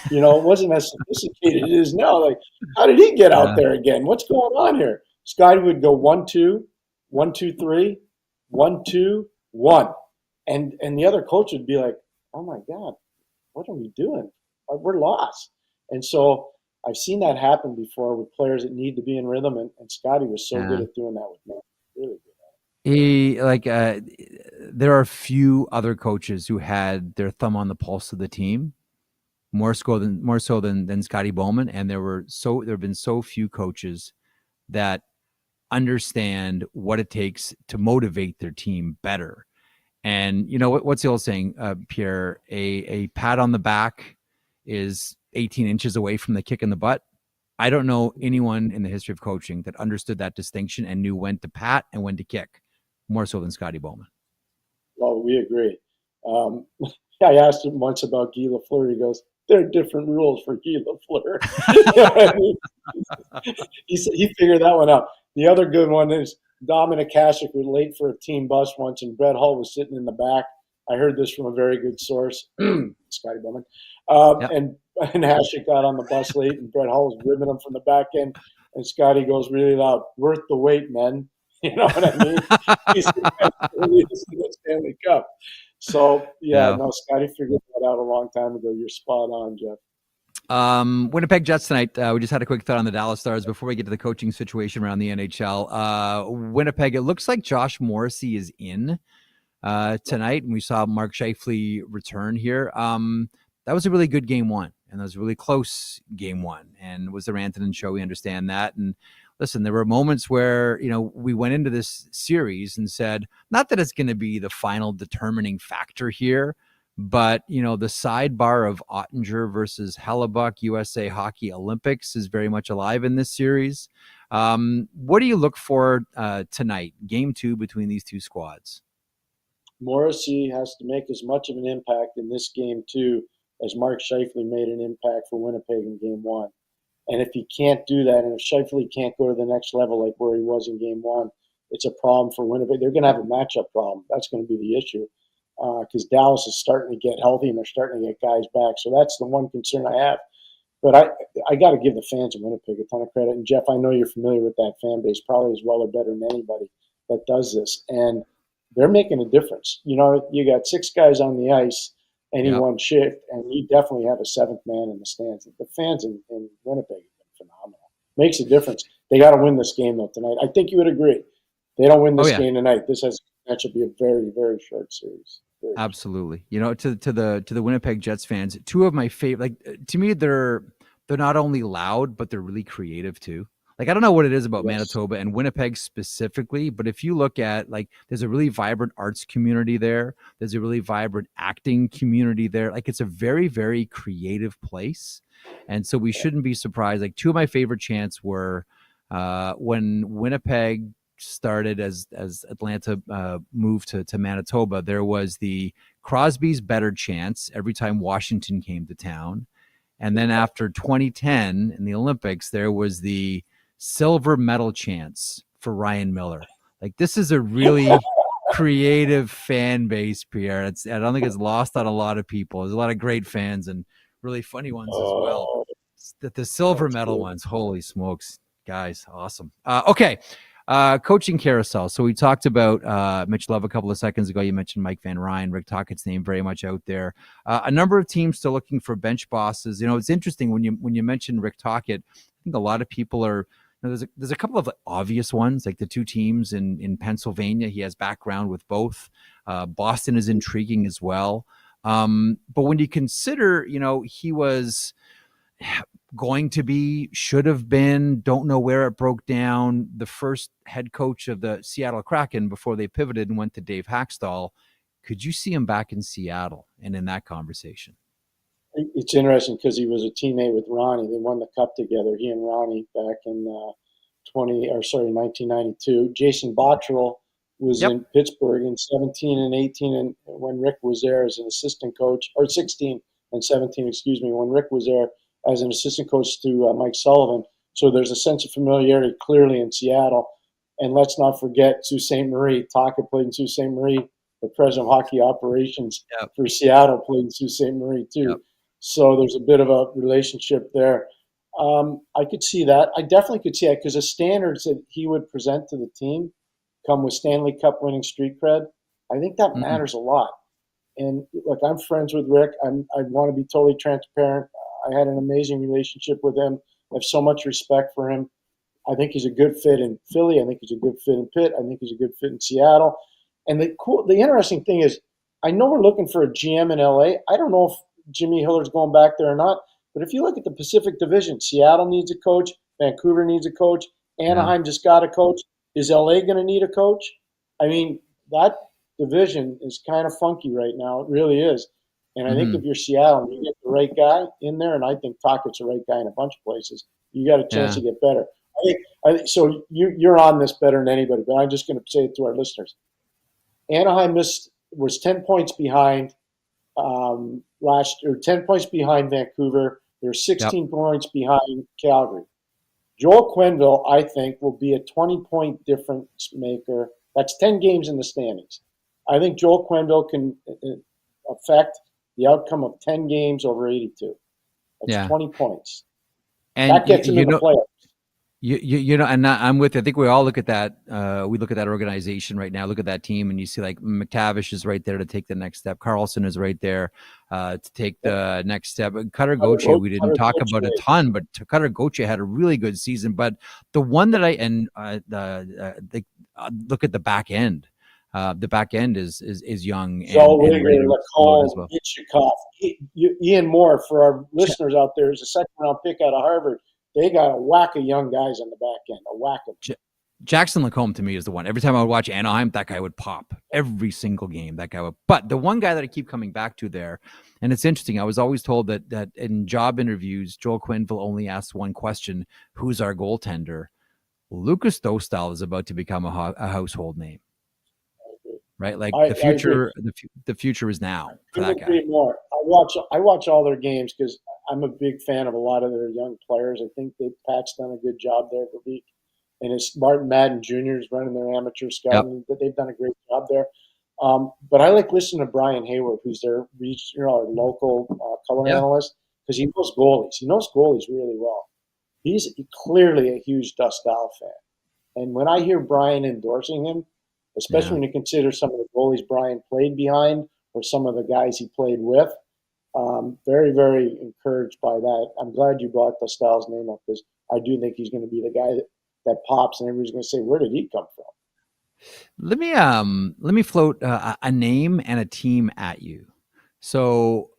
You know, it wasn't as sophisticated as it is now. Like, how did he get out there again? What's going on here? Scotty would go 1-2, 1-2-3, 1-2, 1. And the other coach would be like, oh, my God, what are we doing? We're lost. And so I've seen that happen before with players that need to be in rhythm, and Scotty was so good at doing that with me. Really good. There are a few other coaches who had their thumb on the pulse of the team, more so than Scotty Bowman, and there have been so few coaches that understand what it takes to motivate their team better. And you know what's the old saying, Pierre? A pat on the back is 18 inches away from the kick in the butt. I don't know anyone in the history of coaching that understood that distinction and knew when to pat and when to kick, more so than Scotty Bowman. Well, we agree. I asked him once about Guy Lafleur. He goes, there are different rules for Guy Lafleur. He figured that one out. The other good one is Dominic Hasek was late for a team bus once, and Brett Hull was sitting in the back. I heard this from a very good source, Scotty Bowman. And Hasek got on the bus late, and Brett Hull was ribbing him from the back end. And Scotty goes really loud, worth the wait, men. You know what I mean? He's the Stanley Cup. So, Scotty figured that out a long time ago. You're spot on, Jeff. Winnipeg Jets tonight. We just had a quick thought on the Dallas Stars before we get to the coaching situation around the NHL. Winnipeg, it looks like Josh Morrissey is in tonight, and we saw Mark Scheifele return here. That was a really good game one, and that was a really close game one, and it was the Rantanen show. We understand that. And listen, there were moments where, we went into this series and said, not that it's going to be the final determining factor here, but, the sidebar of Ottinger versus Hellebuck USA Hockey Olympics is very much alive in this series. What do you look for tonight, game two between these two squads? Morrissey has to make as much of an impact in this game two as Mark Scheifele made an impact for Winnipeg in game one. And if he can't do that, and if Scheifele can't go to the next level like where he was in game one, it's a problem for Winnipeg. They're going to have a matchup problem. That's going to be the issue because Dallas is starting to get healthy and they're starting to get guys back. So that's the one concern I have. But I got to give the fans of Winnipeg a ton of credit. And, Jeff, I know you're familiar with that fan base probably as well or better than anybody that does this. And they're making a difference. You got 6 guys on the ice, any one shift, and you definitely have a 7th man in the stands. The fans in Winnipeg have been phenomenal. Makes a difference. They got to win this game, though, tonight. I think you would agree. They don't win this game tonight. That should be a very, very short series. Absolutely. To the Winnipeg Jets fans, 2 of my favorite, to me, they're not only loud, but they're really creative too. I don't know what it is about Manitoba and Winnipeg specifically, but if you look at there's a really vibrant arts community there. There's a really vibrant acting community there. It's a very, very creative place. And so we shouldn't be surprised. 2 of my favorite chants were when Winnipeg started as Atlanta moved to Manitoba, there was the Crosby's better chants every time Washington came to town. And then after 2010 in the Olympics, there was the silver medal chants for Ryan Miller. Like, this is a really creative fan base, Pierre. I don't think it's lost on a lot of people. There's a lot of great fans and really funny ones as well. The silver medal ones, holy smokes, guys, awesome. Okay. Coaching carousel. So we talked about Mitch Love a couple of seconds ago. You mentioned Mike Van Ryn, Rick Tocchet's name very much out there. A number of teams still looking for bench bosses. You know, it's interesting when you mention Rick Tocchet. I think a lot of people are. You know, there's a couple of obvious ones, like the two teams in Pennsylvania. He has background with both. Boston is intriguing as well. But when you consider, you know, he was going to be, should have been, don't know where it broke down, the first head coach of the Seattle Kraken before they pivoted and went to Dave Haxtell. Could you see him back in Seattle and in that conversation? It's interesting because he was a teammate with Ronnie. They won the cup together, he and Ronnie, back in 1992. Jason Botterill was in Pittsburgh in 17 and 18, and when Rick was there as an assistant coach, or 16 and 17, excuse me, when Rick was there as an assistant coach to Mike Sullivan. So there's a sense of familiarity clearly in Seattle. And let's not forget Sault Ste. Marie. Tocchet played in Sault Ste. Marie. The president of hockey operations for Seattle played in Sault Ste. Marie too. So there's a bit of a relationship there. I could see that. I definitely could see that because the standards that he would present to the team come with Stanley Cup winning street cred. I think that matters a lot. And look, I'm friends with Rick. I want to be totally transparent. I had an amazing relationship with him. I have so much respect for him. I think he's a good fit in Philly. I think he's a good fit in Pitt. I think he's a good fit in Seattle. And the interesting thing is, I know we're looking for a GM in LA. I don't know if Jimmy Hiller's going back there or not. But if you look at the Pacific Division, Seattle needs a coach. Vancouver needs a coach. Anaheim just got a coach. Is LA going to need a coach? I mean, that division is kind of funky right now. It really is. And I think if you're Seattle and you get the right guy in there, and I think Tocchet's the right guy in a bunch of places, you got a chance to get better. I think so. You're on this better than anybody, but I'm just going to say it to our listeners. Anaheim was 10 points behind last year, 10 points behind Vancouver. They're 16 points behind Calgary. Joel Quenneville, I think, will be a 20-point difference maker. That's 10 games in the standings. I think Joel Quenneville can affect the outcome of 10 games over 82. That's 20 points. And that gets him in the playoffs. You know, and I'm with you. I think we all look at that. We look at that organization right now. Look at that team, and you see like McTavish is right there to take the next step. Carlson is right there to take the next step. Cutter Gauthier, we didn't talk about a ton, but Cutter Gauthier had a really good season. But the one that look at the back end. The back end is young and ready to explode as well. Ian Moore, for our listeners out there, is a second-round pick out of Harvard. They got a whack of young guys on the back end, a whack of them. Jackson Lacombe to me is the one. Every time I would watch Anaheim, that guy would pop. Every single game, that guy would. But the one guy that I keep coming back to there, and it's interesting, I was always told that in job interviews, Joel Quenneville only asks one question, who's our goaltender? Lucas Dostal is about to become a household name. Right? Like the future is now for that guy. More. I watch all their games because I'm a big fan of a lot of their young players. I think Pat's done a good job there for Beak. And it's Martin Madden Jr. is running their amateur scouting. They've done a great job there. But I like listening to Brian Hayward, who's their regional or local color analyst, because he knows goalies. He knows goalies really well. He's clearly a huge Dostal fan. And when I hear Brian endorsing him, especially when you consider some of the goalies Brian played behind or some of the guys he played with, very, very encouraged by that. I'm glad you brought Dostal's name up because I do think he's going to be the guy that pops and everybody's going to say, where did he come from? Let me float a name and a team at you. So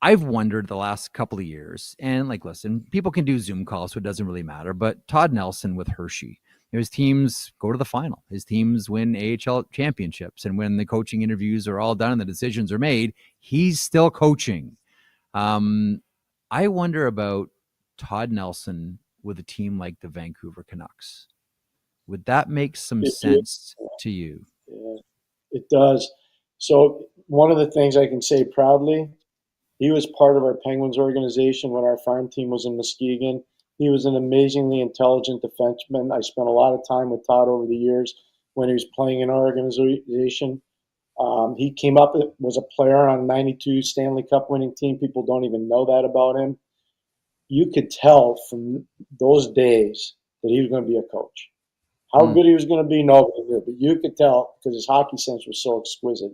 I've wondered the last couple of years, and like, listen, people can do Zoom calls, so it doesn't really matter. But Todd Nelson with Hershey, his teams go to the final. His teams win AHL championships. And when the coaching interviews are all done and the decisions are made, he's still coaching. I wonder about Todd Nelson with a team like the Vancouver Canucks. Would that make some sense to you? Yeah, it does. So one of the things I can say proudly, he was part of our Penguins organization when our farm team was in Muskegon. He was an amazingly intelligent defenseman. I spent a lot of time with Todd over the years when he was playing in our organization. He came up, was a player on a 92 Stanley Cup winning team. People don't even know that about him. You could tell from those days that he was going to be a coach. How good he was going to be, nobody knew. But you could tell because his hockey sense was so exquisite.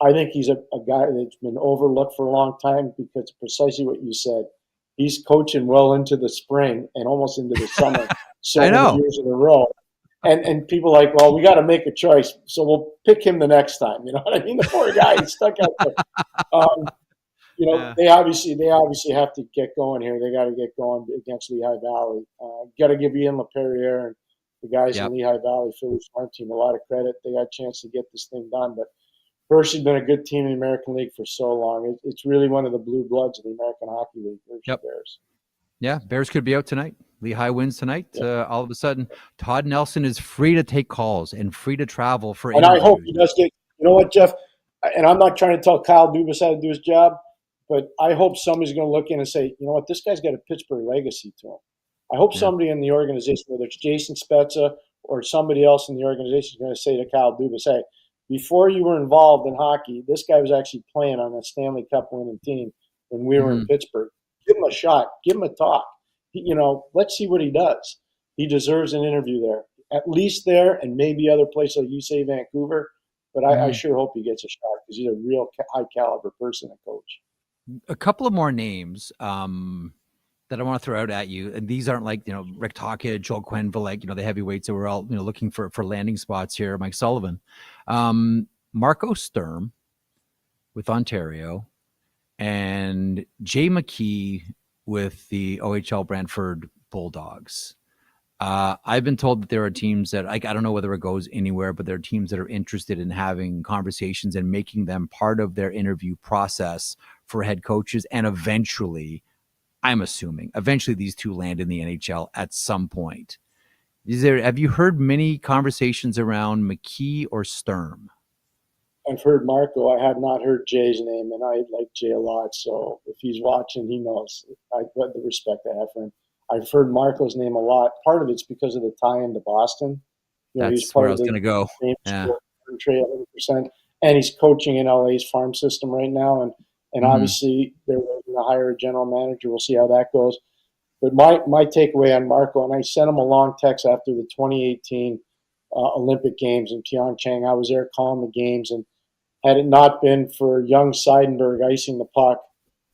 I think he's a guy that's been overlooked for a long time because precisely what you said. He's coaching well into the spring and almost into the summer. So many years in a row. And people are like, well, we got to make a choice, so we'll pick him the next time. You know what I mean? The poor guy, he's stuck out there. They obviously have to get going here. They got to get going against Lehigh Valley. Got to give Ian LaPerriere and the guys in Lehigh Valley Phillies farm team a lot of credit. They got a chance to get this thing done. But Hershey's been a good team in the American League for so long. It's really one of the blue bloods of the American Hockey League. Hershey Bears. Yeah, Bears could be out tonight. Lehigh wins tonight. All of a sudden, Todd Nelson is free to take calls and free to travel for interviews. And I hope he does get – you know what, Jeff? And I'm not trying to tell Kyle Dubas how to do his job, but I hope somebody's going to look in and say, you know what, this guy's got a Pittsburgh legacy to him. I hope somebody in the organization, whether it's Jason Spezza or somebody else in the organization, is going to say to Kyle Dubas, hey, before you were involved in hockey, this guy was actually playing on a Stanley Cup winning team when we were in Pittsburgh. Give him a shot. Give him a talk. Let's see what he does. He deserves an interview there, at least there, and maybe other places like you say, Vancouver. But I sure hope he gets a shot because he's a real high caliber person and coach. A couple of more names that I want to throw out at you, and these aren't like Rick Tocchet, Joel Quenneville, the heavyweights that we're all looking for landing spots here. Mike Sullivan, Marco Sturm with Ontario, and Jay McKee with the OHL Brantford Bulldogs. I've been told that there are teams that I don't know whether it goes anywhere, but there are teams that are interested in having conversations and making them part of their interview process for head coaches. And eventually, I'm assuming, these two land in the NHL at some point. Have you heard many conversations around McKee or Sturm? I've heard Marco. I have not heard Jay's name, and I like Jay a lot. So if he's watching, he knows what the respect I have for him. I've heard Marco's name a lot. Part of it's because of the tie-in to Boston. That's he's part where I was going to go. Yeah. 100%. And he's coaching in LA's farm system right now. And obviously they're going to hire a general manager. We'll see how that goes. But my takeaway on Marco, and I sent him a long text after the 2018 Olympic Games in Pyeongchang. I was there calling the games, and had it not been for young Seidenberg icing the puck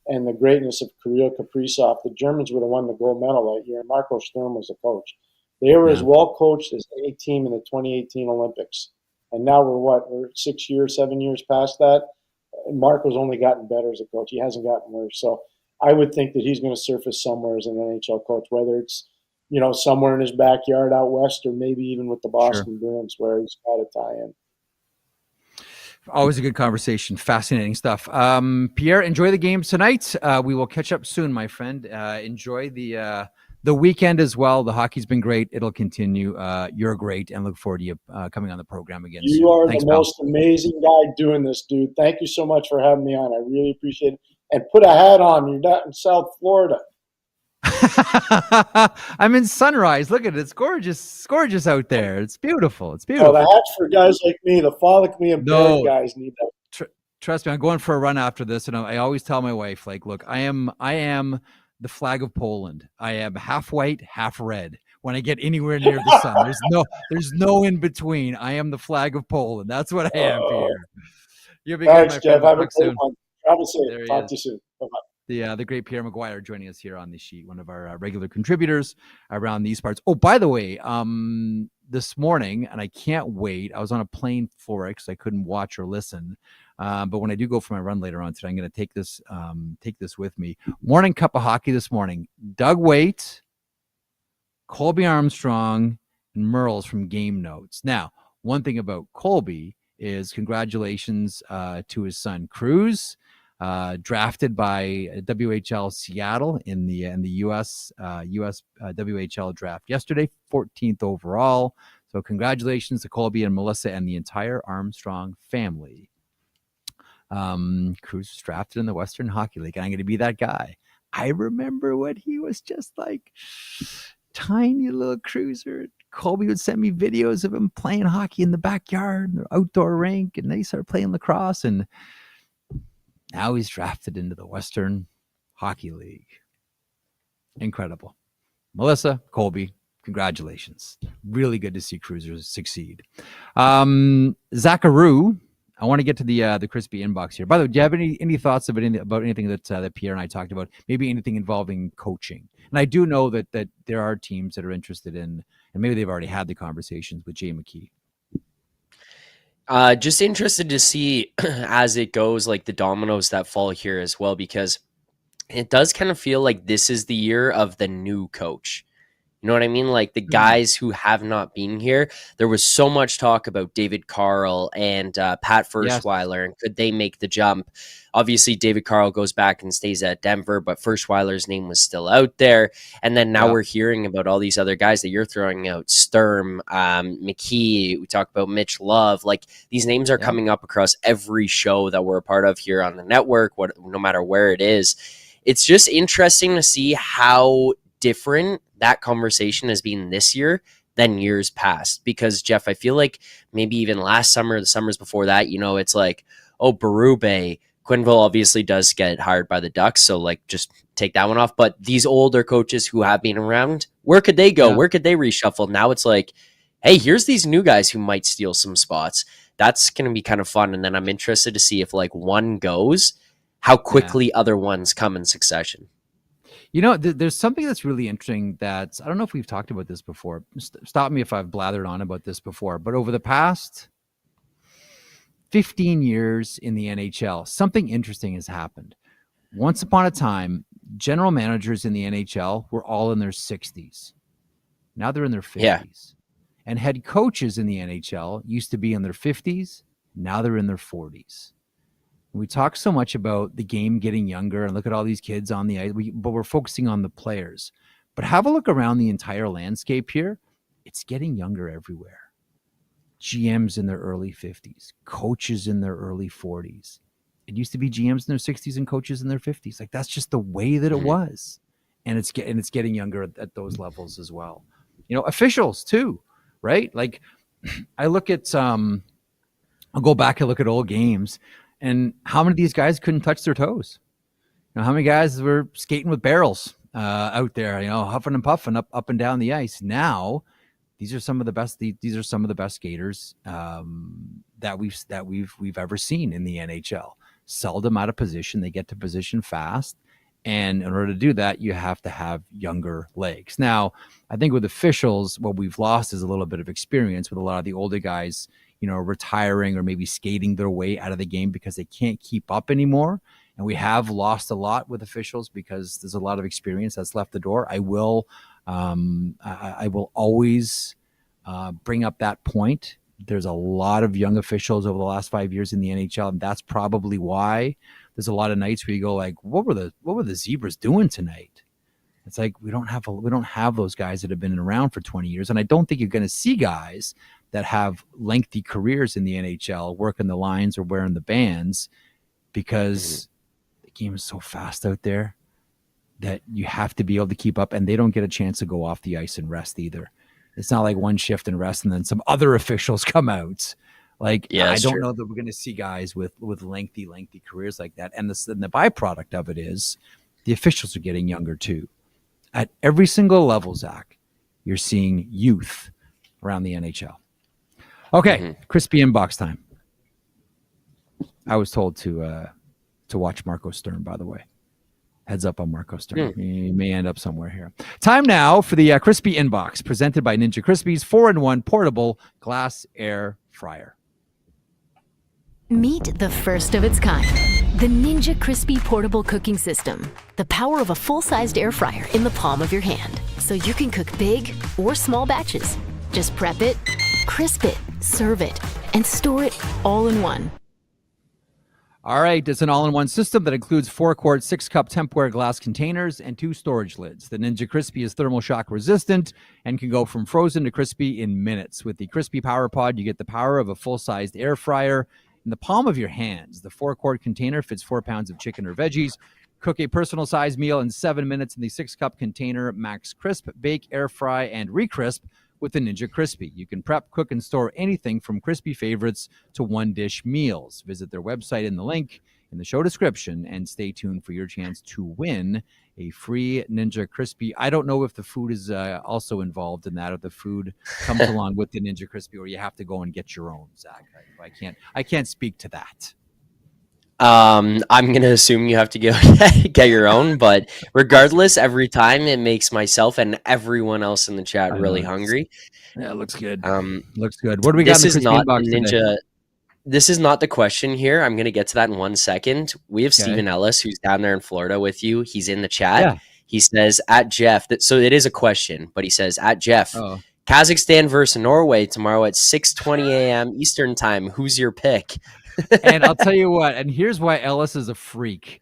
and the greatness of Kirill Kaprizov, the Germans would have won the gold medal that year. Marco Sturm was the coach. They were as well coached as any team in the 2018 Olympics. And now we're 7 years past that. And Marco's only gotten better as a coach. He hasn't gotten worse. So I would think that he's going to surface somewhere as an NHL coach, whether it's somewhere in his backyard out west or maybe even with the Boston Bruins where he's got a tie-in. Always a good conversation. Fascinating stuff. Pierre, enjoy the games tonight. We will catch up soon, my friend. Enjoy the weekend as well. The hockey's been great. It'll continue. You're great, and look forward to you coming on the program again soon. You are Thanks, the most amazing guy doing this, dude. Thank you so much for having me on. I really appreciate it. And put a hat on. You're not in South Florida. I'm in Sunrise. Look at it. It's gorgeous out there. It's beautiful. Oh, the hat's for guys like me. The follically impaired guys need that. Trust me, I'm going for a run after this, and I always tell my wife, look, I am the flag of Poland. I am half white, half red. When I get anywhere near the sun, there's no in between. I am the flag of Poland. That's what I am here. You'll be Thanks, good, Jeff. friend. Have a great one. Travel safe. Talk to you soon. Bye-bye. The great Pierre McGuire joining us here on the sheet, one of our regular contributors around these parts. Oh, by the way, this morning, and I can't wait, I was on a plane for it because I couldn't watch or listen. But when I do go for my run later on today, I'm going to take this with me. Morning cup of hockey this morning. Doug Waite, Colby Armstrong, and Merles from Game Notes. Now, one thing about Colby is congratulations to his son Cruz. Drafted by WHL Seattle in the US WHL draft yesterday, 14th overall. So congratulations to Colby and Melissa and the entire Armstrong family. Cruz was drafted in the Western Hockey League, and I'm going to be that guy. I remember when he was just like tiny little cruiser. Colby would send me videos of him playing hockey in the backyard, in the outdoor rink, and then he started playing lacrosse, and now he's drafted into the Western Hockey League. Incredible. Melissa, Colby, congratulations. Really good to see cruisers succeed. Zacharoo, I want to get to the crispy inbox here. By the way, do you have any thoughts about anything that Pierre and I talked about? Maybe anything involving coaching. And I do know that there are teams that are interested in, and maybe they've already had the conversations with Jay McKee. Just interested to see as it goes, like the dominoes that fall here as well, because it does kind of feel like this is the year of the new coach. You know what I mean? Like the guys who have not been here. There was so much talk about David Carl and Pat Firstweiler, and could they make the jump? Obviously, David Carl goes back and stays at Denver, but Firstweiler's name was still out there. And then now we're hearing about all these other guys that you're throwing out. Sturm, McKee, we talk about Mitch Love. Like these names are coming up across every show that we're a part of here on the network, no matter where it is. It's just interesting to see how different that conversation has been this year than years past. Because, Jeff, I feel like maybe even last summer, the summers before that, it's like, oh, Berube, Quenneville obviously does get hired by the Ducks, so like just take that one off. But these older coaches who have been around, where could they go? Yeah. Where could they reshuffle? Now it's like, hey, here's these new guys who might steal some spots. That's going to be kind of fun. And then I'm interested to see if like one goes, how quickly other ones come in succession. There's something that's really interesting that I don't know if we've talked about this before. Stop me if I've blathered on about this before, but over the past 15 years in the NHL, something interesting has happened. Once upon a time, general managers in the NHL were all in their 60s. Now they're in their 50s. Yeah. And head coaches in the NHL used to be in their 50s. Now they're in their 40s. We talk so much about the game getting younger and look at all these kids on the ice, but we're focusing on the players. But have a look around the entire landscape here. It's getting younger everywhere. GMs in their early 50s, coaches in their early 40s. It used to be GMs in their 60s and coaches in their 50s. Like that's just the way that it was. And it's getting younger at those levels as well. Officials too, right? Like I look at I'll go back and look at old games. And how many of these guys couldn't touch their toes? How many guys were skating with barrels out there, huffing and puffing up and down the ice? Now, these are some of the best. These are some of the best skaters that we've ever seen in the NHL. Seldom out of position. They get to position fast, and in order to do that, you have to have younger legs. Now, I think with officials, what we've lost is a little bit of experience with a lot of the older guys. Retiring or maybe skating their way out of the game because they can't keep up anymore. And we have lost a lot with officials because there's a lot of experience that's left the door. I will always bring up that point. There's a lot of young officials over the last 5 years in the NHL, and that's probably why there's a lot of nights where you go like, what were the Zebras doing tonight? It's like we don't have those guys that have been around for 20 years, and I don't think you're going to see guys that have lengthy careers in the NHL, working the lines or wearing the bands, because the game is so fast out there that you have to be able to keep up, and they don't get a chance to go off the ice and rest either. It's not like one shift and rest and then some other officials come out. Like, I don't know that we're going to see guys with lengthy careers like that. And the byproduct of it is the officials are getting younger too. At every single level, Zach, you're seeing youth around the NHL. Okay, crispy inbox time. I was told to watch Marco Sturm, by the way. Heads up on Marco Sturm. He may end up somewhere here. Time now for the crispy inbox, presented by Ninja Crispies 4-in-1 portable glass air fryer. Meet the first of its kind. The Ninja Crispy Portable Cooking System. The power of a full-sized air fryer in the palm of your hand. So you can cook big or small batches. Just prep it, crisp it, serve it, and store it all in one. All right, it's an all-in-one system that includes 4-quart, 6-cup Tupperware glass containers and 2 storage lids. The Ninja Crispy is thermal shock resistant and can go from frozen to crispy in minutes. With the Crispy Power Pod, you get the power of a full-sized air fryer. in the palm of your hands. The 4-quart container fits 4 pounds of chicken or veggies. Cook a personal-sized meal in 7 minutes in the 6-cup container. Max crisp, bake, air fry, and re-crisp with the Ninja Crispy. You can prep, cook, and store anything from crispy favorites to one-dish meals. Visit their website in the link in the show description and stay tuned for your chance to win a free Ninja Crispy. I don't know if the food is also involved in that, or the food comes along with the Ninja Crispy, or you have to go and get your own, Zach. I can't speak to that. I'm going to assume you have to go get your own, but regardless, every time it makes myself and everyone else in the chat really hungry. Yeah, it looks good. Looks good. What do we got in the This is not box Ninja. today? This is not the question here. I'm going to get to that in 1 second. We have Stephen Ellis, who's down there in Florida with you. He's in the chat. Yeah. He says, at Jeff, so it is a question, but he says, at Jeff, Kazakhstan versus Norway tomorrow at 6:20 a.m. Eastern time. Who's your pick? And I'll tell you what, and here's why Ellis is a freak.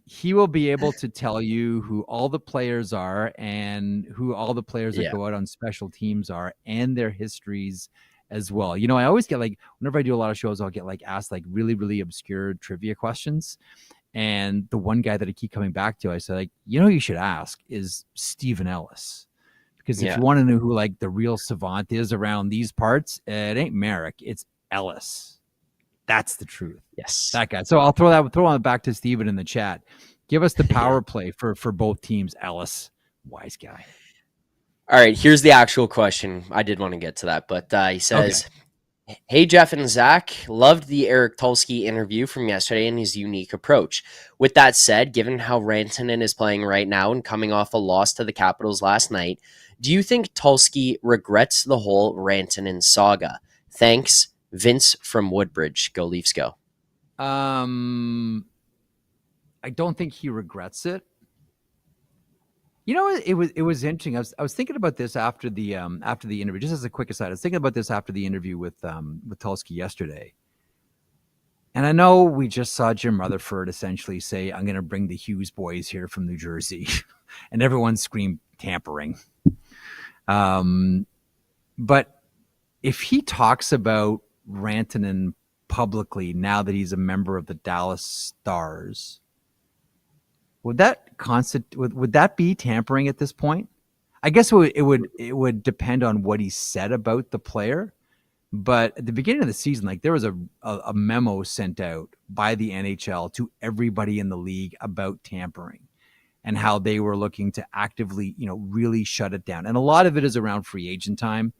He will be able to tell you who all the players are and who all the players that go out on special teams are, and their histories as well. You know, I always get whenever I do a lot of shows, I'll get asked really, really obscure trivia questions. And the one guy that I keep coming back to, I said, who you should ask is Stephen Ellis. Because if you want to know who the real savant is around these parts, it ain't Marek, it's Ellis. That's the truth. Yes. That guy. So I'll throw on back to Steven in the chat. Give us the power play for both teams, Ellis. Wise guy. All right, here's the actual question. I did want to get to that, but he says, Hey, Jeff and Zach, loved the Eric Tulsky interview from yesterday and his unique approach. With that said, given how Rantanen is playing right now and coming off a loss to the Capitals last night, do you think Tulsky regrets the whole Rantanen saga? Thanks, Vince from Woodbridge. Go Leafs, go. I don't think he regrets it. You know, it was interesting. I was thinking about this after the interview. Just as a quick aside, I was thinking about this after the interview with Tulsky yesterday. And I know we just saw Jim Rutherford essentially say, "I'm going to bring the Hughes boys here from New Jersey," and everyone screamed tampering. But if he talks about Rantanen publicly now that he's a member of the Dallas Stars, would that be tampering at this point? I guess it would depend on what he said about the player. But at the beginning of the season, there was a memo sent out by the NHL to everybody in the league about tampering and how they were looking to actively, really shut it down. And a lot of it is around free agent time.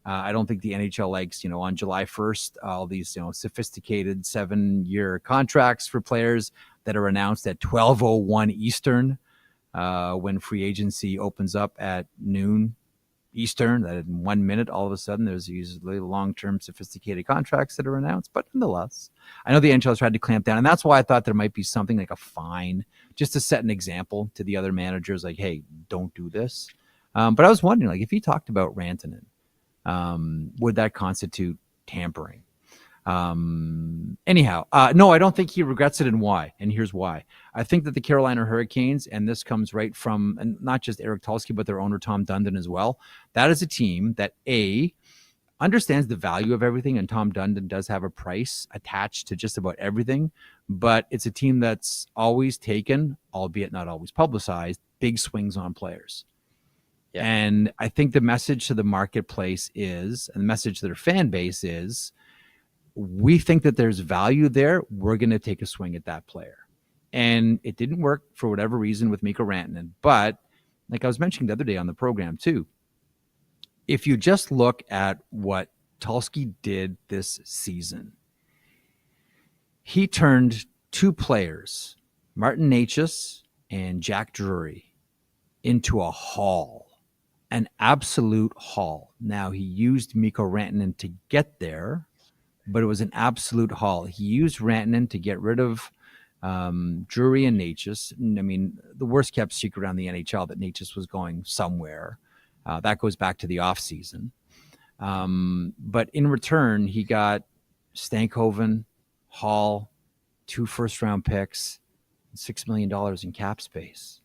I don't think the NHL likes, on July 1st, all these, sophisticated 7-year contracts for players that are announced at 12:01 Eastern, when free agency opens up at noon Eastern. That in 1 minute, all of a sudden, there's usually long-term sophisticated contracts that are announced. But nonetheless, I know the NHL has tried to clamp down, and that's why I thought there might be something like a fine, just to set an example to the other managers, hey, don't do this. But I was wondering, if he talked about Rantanen, would that constitute tampering? Anyhow, no, I don't think he regrets it, and why. And here's why. I think that the Carolina Hurricanes, and this comes right from, and not just Eric Tulsky, but their owner, Tom Dundon, as well. That is a team that, understands the value of everything, and Tom Dundon does have a price attached to just about everything, but it's a team that's always taken, albeit not always publicized, big swings on players. Yeah. And I think the message to the marketplace is, and the message to their fan base is, we think that there's value there. We're going to take a swing at that player. And it didn't work for whatever reason with Mikko Rantanen. But like I was mentioning the other day on the program too, if you just look at what Tulsky did this season, he turned 2 players, Martin Necas and Jack Drury, into a haul, an absolute haul. Now, he used Mikko Rantanen to get there, but it was an absolute haul. He used Rantanen to get rid of Drury and Necas. I mean, the worst kept secret around the NHL that Necas was going somewhere. That goes back to the offseason. But in return, he got Stankoven, Hall, 2 first-round picks, $6 million in cap space.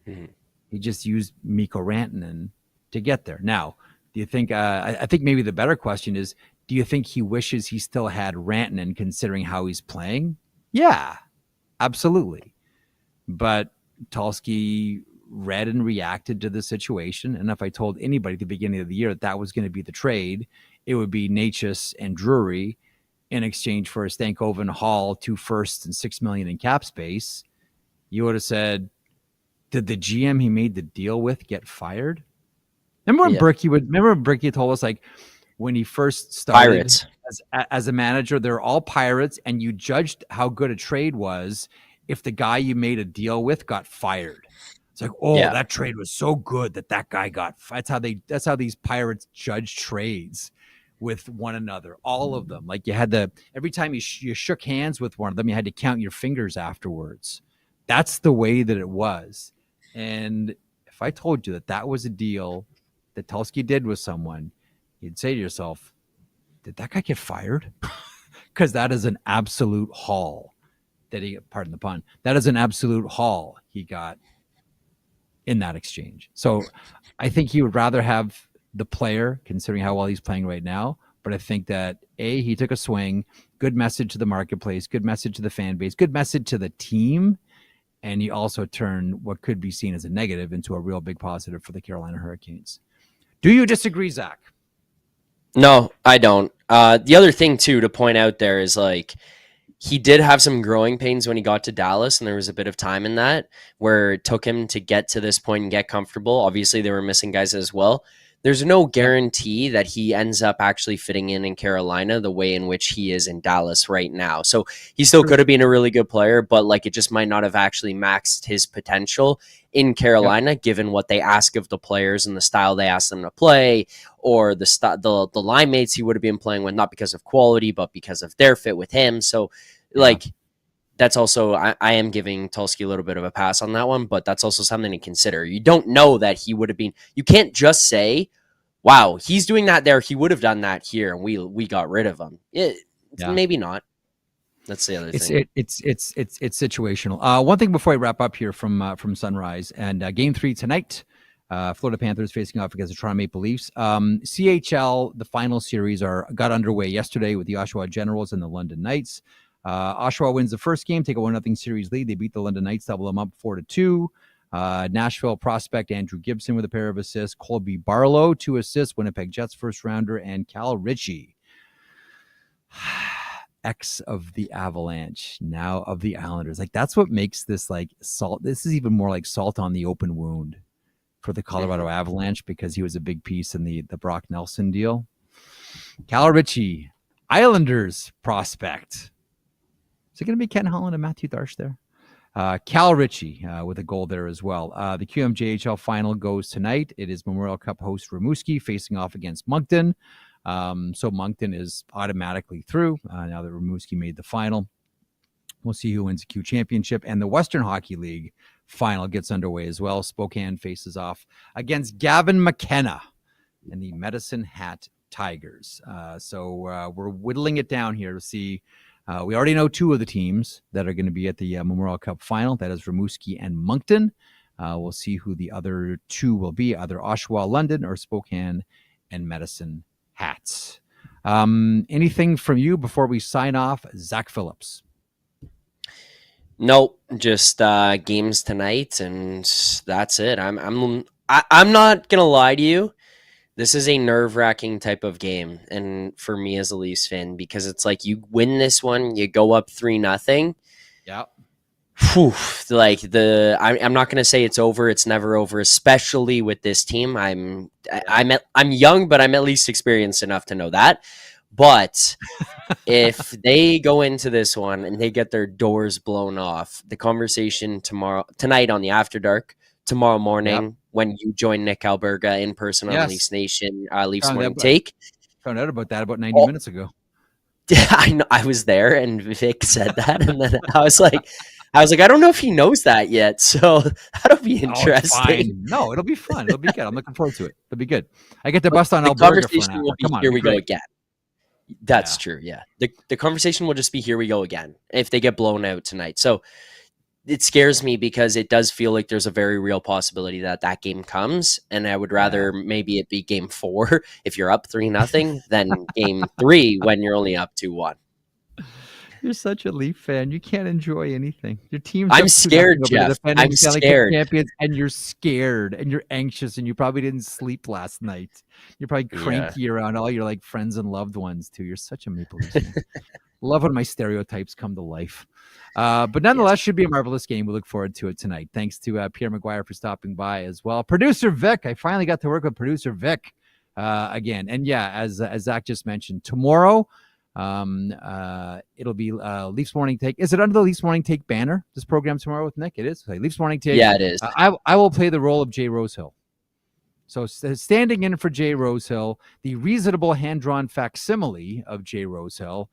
Mm-hmm. He just used Mikko Rantanen to get there. Now, do you think? I think maybe the better question is: Do you think he wishes he still had Rantanen considering how he's playing? Yeah, absolutely. But Tulsky read and reacted to the situation. And if I told anybody at the beginning of the year that was going to be the trade, it would be Natchez and Drury in exchange for a Stankoven, Hall, 2 firsts and $6 million in cap space. You would have said, did the GM he made the deal with get fired? Remember when Berkey told us, like, when he first started Pirates. As a manager, they're all Pirates, and you judged how good a trade was if the guy you made a deal with got fired. It's like, that trade was so good that guy got. That's how these Pirates judge trades with one another. All of them. Like, you had every time you shook hands with one of them, you had to count your fingers afterwards. That's the way that it was. And if I told you that was a deal that Tulsky did with someone, you'd say to yourself, did that guy get fired? Because that is an absolute haul pardon the pun, that is an absolute haul he got in that exchange. So I think he would rather have the player, considering how well he's playing right now. But I think that, he took a swing, good message to the marketplace, good message to the fan base, good message to the team. And he also turned what could be seen as a negative into a real big positive for the Carolina Hurricanes. Do you disagree, Zach? No, I don't. The other thing, too, to point out there is, like, he did have some growing pains when he got to Dallas, and there was a bit of time in that where it took him to get to this point and get comfortable. Obviously, they were missing guys as well. There's no guarantee that he ends up actually fitting in Carolina the way in which he is in Dallas right now. So he still could have been a really good player, but like, it just might not have actually maxed his potential in Carolina, given what they ask of the players and the style they ask them to play, or the line mates he would have been playing with, not because of quality, but because of their fit with him. So like, that's also, I am giving Tulsky a little bit of a pass on that one, but that's also something to consider. You don't know that he would have been, you can't just say, wow, he's doing that there, he would have done that here, and we got rid of him. Maybe not. That's the other thing. It's situational. One thing before I wrap up here from Sunrise, and Game 3 tonight, Florida Panthers facing off against the Toronto Maple Leafs. CHL, the final series got underway yesterday with the Oshawa Generals and the London Knights. Oshawa wins the first game, take a 1-0 series lead. They beat the London Knights, double them up 4-2. Nashville prospect Andrew Gibson with a pair of assists, Colby Barlow 2 assists, Winnipeg Jets first rounder, and Cal Ritchie, ex of the Avalanche, now of the Islanders. Like, that's what makes this like salt. This is even more like salt on the open wound for the Colorado Avalanche, because he was a big piece in the Brock Nelson deal. Cal Ritchie, Islanders prospect. Is it going to be Ken Holland and Matthew Darsh there? Cal Ritchie with a goal there as well. The QMJHL final goes tonight. It is Memorial Cup host Rimouski facing off against Moncton. So Moncton is automatically through now that Rimouski made the final. We'll see who wins the Q Championship. And the Western Hockey League final gets underway as well. Spokane faces off against Gavin McKenna and the Medicine Hat Tigers. So we're whittling it down here to see. We already know 2 of the teams that are going to be at the Memorial Cup final. That is Rimouski and Moncton. We'll see who the other 2 will be, either Oshawa, London, or Spokane and Medicine Hats. Anything from you before we sign off, Zach Phillips? Nope, just games tonight, and that's it. I'm not gonna lie to you. This is a nerve-wracking type of game, and for me as a Leafs fan, because it's like, you win this one, you go up 3-0. Yeah. Like, I'm not gonna say it's over. It's never over, especially with this team. I'm young, but I'm at least experienced enough to know that. But if they go into this one and they get their doors blown off, the conversation tonight on the After Dark, tomorrow morning when you join Nick Alberga in person on Leafs Nation, Leafs Morning Take. Found out about that about 90 minutes ago. I was there, and Vic said that, and then I was like, I don't know if he knows that yet, so that'll be interesting. No, it'll be fun. It'll be good. I'm looking forward to it. It'll be good. I get to bust on Alberga. Conversation will be here we go again. That's true. Yeah, the conversation will just be here we go again if they get blown out tonight. So it scares me because it does feel like there's a very real possibility that that game comes, and I would rather maybe it be game 4 if you're up 3-0 than game 3 when you're only up 2-1. You're such a Leaf fan. You can't enjoy anything. Your team's I'm up 2-0 scared, over the Jeff. defending I'm Stanley Cup scared. champions, and you're scared and you're anxious and you probably didn't sleep last night. You're probably cranky around all your like friends and loved ones too. You're such a Maple Leafs fan. Love when my stereotypes come to life. But nonetheless, should be a marvelous game. We look forward to it tonight. Thanks to Pierre McGuire for stopping by as well. Producer Vic, I finally got to work with producer Vic again. And yeah, as Zach just mentioned, tomorrow it'll be Leafs Morning Take. Is it under the Leafs Morning Take banner, this program tomorrow with Nick? It is. Okay, Leafs Morning Take. Yeah, it is. I will play the role of Jay Rosehill. So standing in for Jay Rosehill, the reasonable hand-drawn facsimile of Jay Rosehill,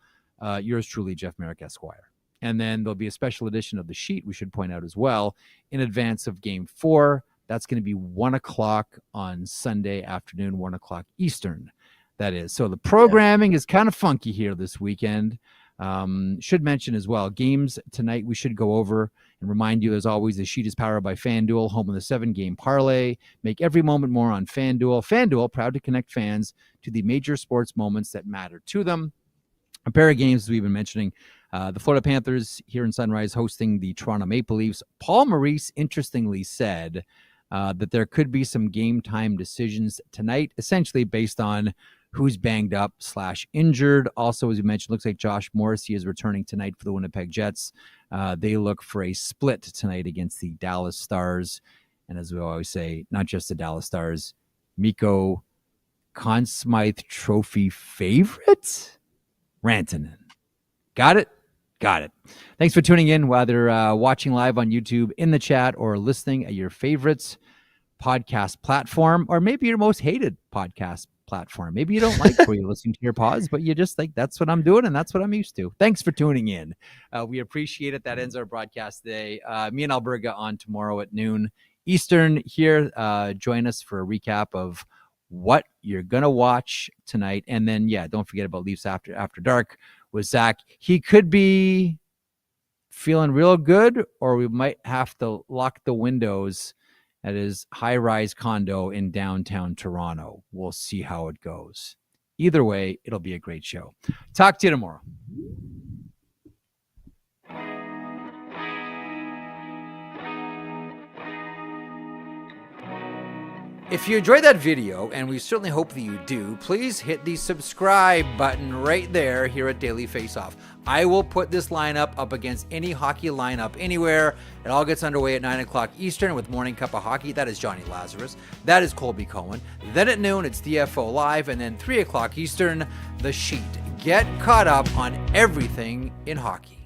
yours truly, Jeff Marek, Esquire. And then there'll be a special edition of the sheet, we should point out as well, in advance of Game 4. That's going to be 1 o'clock on Sunday afternoon, 1 o'clock Eastern. That is. So the programming is kind of funky here this weekend. Should mention as well, games tonight we should go over and remind you, as always, the sheet is powered by FanDuel, home of the 7-game parlay. Make every moment more on FanDuel. FanDuel, proud to connect fans to the major sports moments that matter to them. A pair of games we've been mentioning. The Florida Panthers here in Sunrise hosting the Toronto Maple Leafs. Paul Maurice interestingly said that there could be some game time decisions tonight, essentially based on who's banged up / injured. Also, as you mentioned, looks like Josh Morrissey is returning tonight for the Winnipeg Jets. They look for a split tonight against the Dallas Stars. And as we always say, not just the Dallas Stars, Mikko Conn Smythe Trophy favorite? Rantanen. Got it? Got it. Thanks for tuning in, whether watching live on YouTube in the chat or listening at your favorites podcast platform, or maybe your most hated podcast platform. Maybe you don't like where you're listening to your pods, but you just think that's what I'm doing and that's what I'm used to. Thanks for tuning in. We appreciate it. That ends our broadcast today. Me and Alberga on tomorrow at noon Eastern here. Join us for a recap of what you're going to watch tonight. And then, don't forget about Leafs After Dark with Zach. He could be feeling real good, or we might have to lock the windows at his high-rise condo in downtown Toronto. We'll see how it goes. Either way, it'll be a great show. Talk to you tomorrow. If you enjoyed that video, and we certainly hope that you do, please hit the subscribe button right there here at Daily Faceoff. I will put this lineup up against any hockey lineup anywhere. It all gets underway at 9 o'clock Eastern with Morning Cup of Hockey. That is Johnny Lazarus. That is Colby Cohen. Then at noon, it's DFO Live. And then 3 o'clock Eastern, The Sheet. Get caught up on everything in hockey.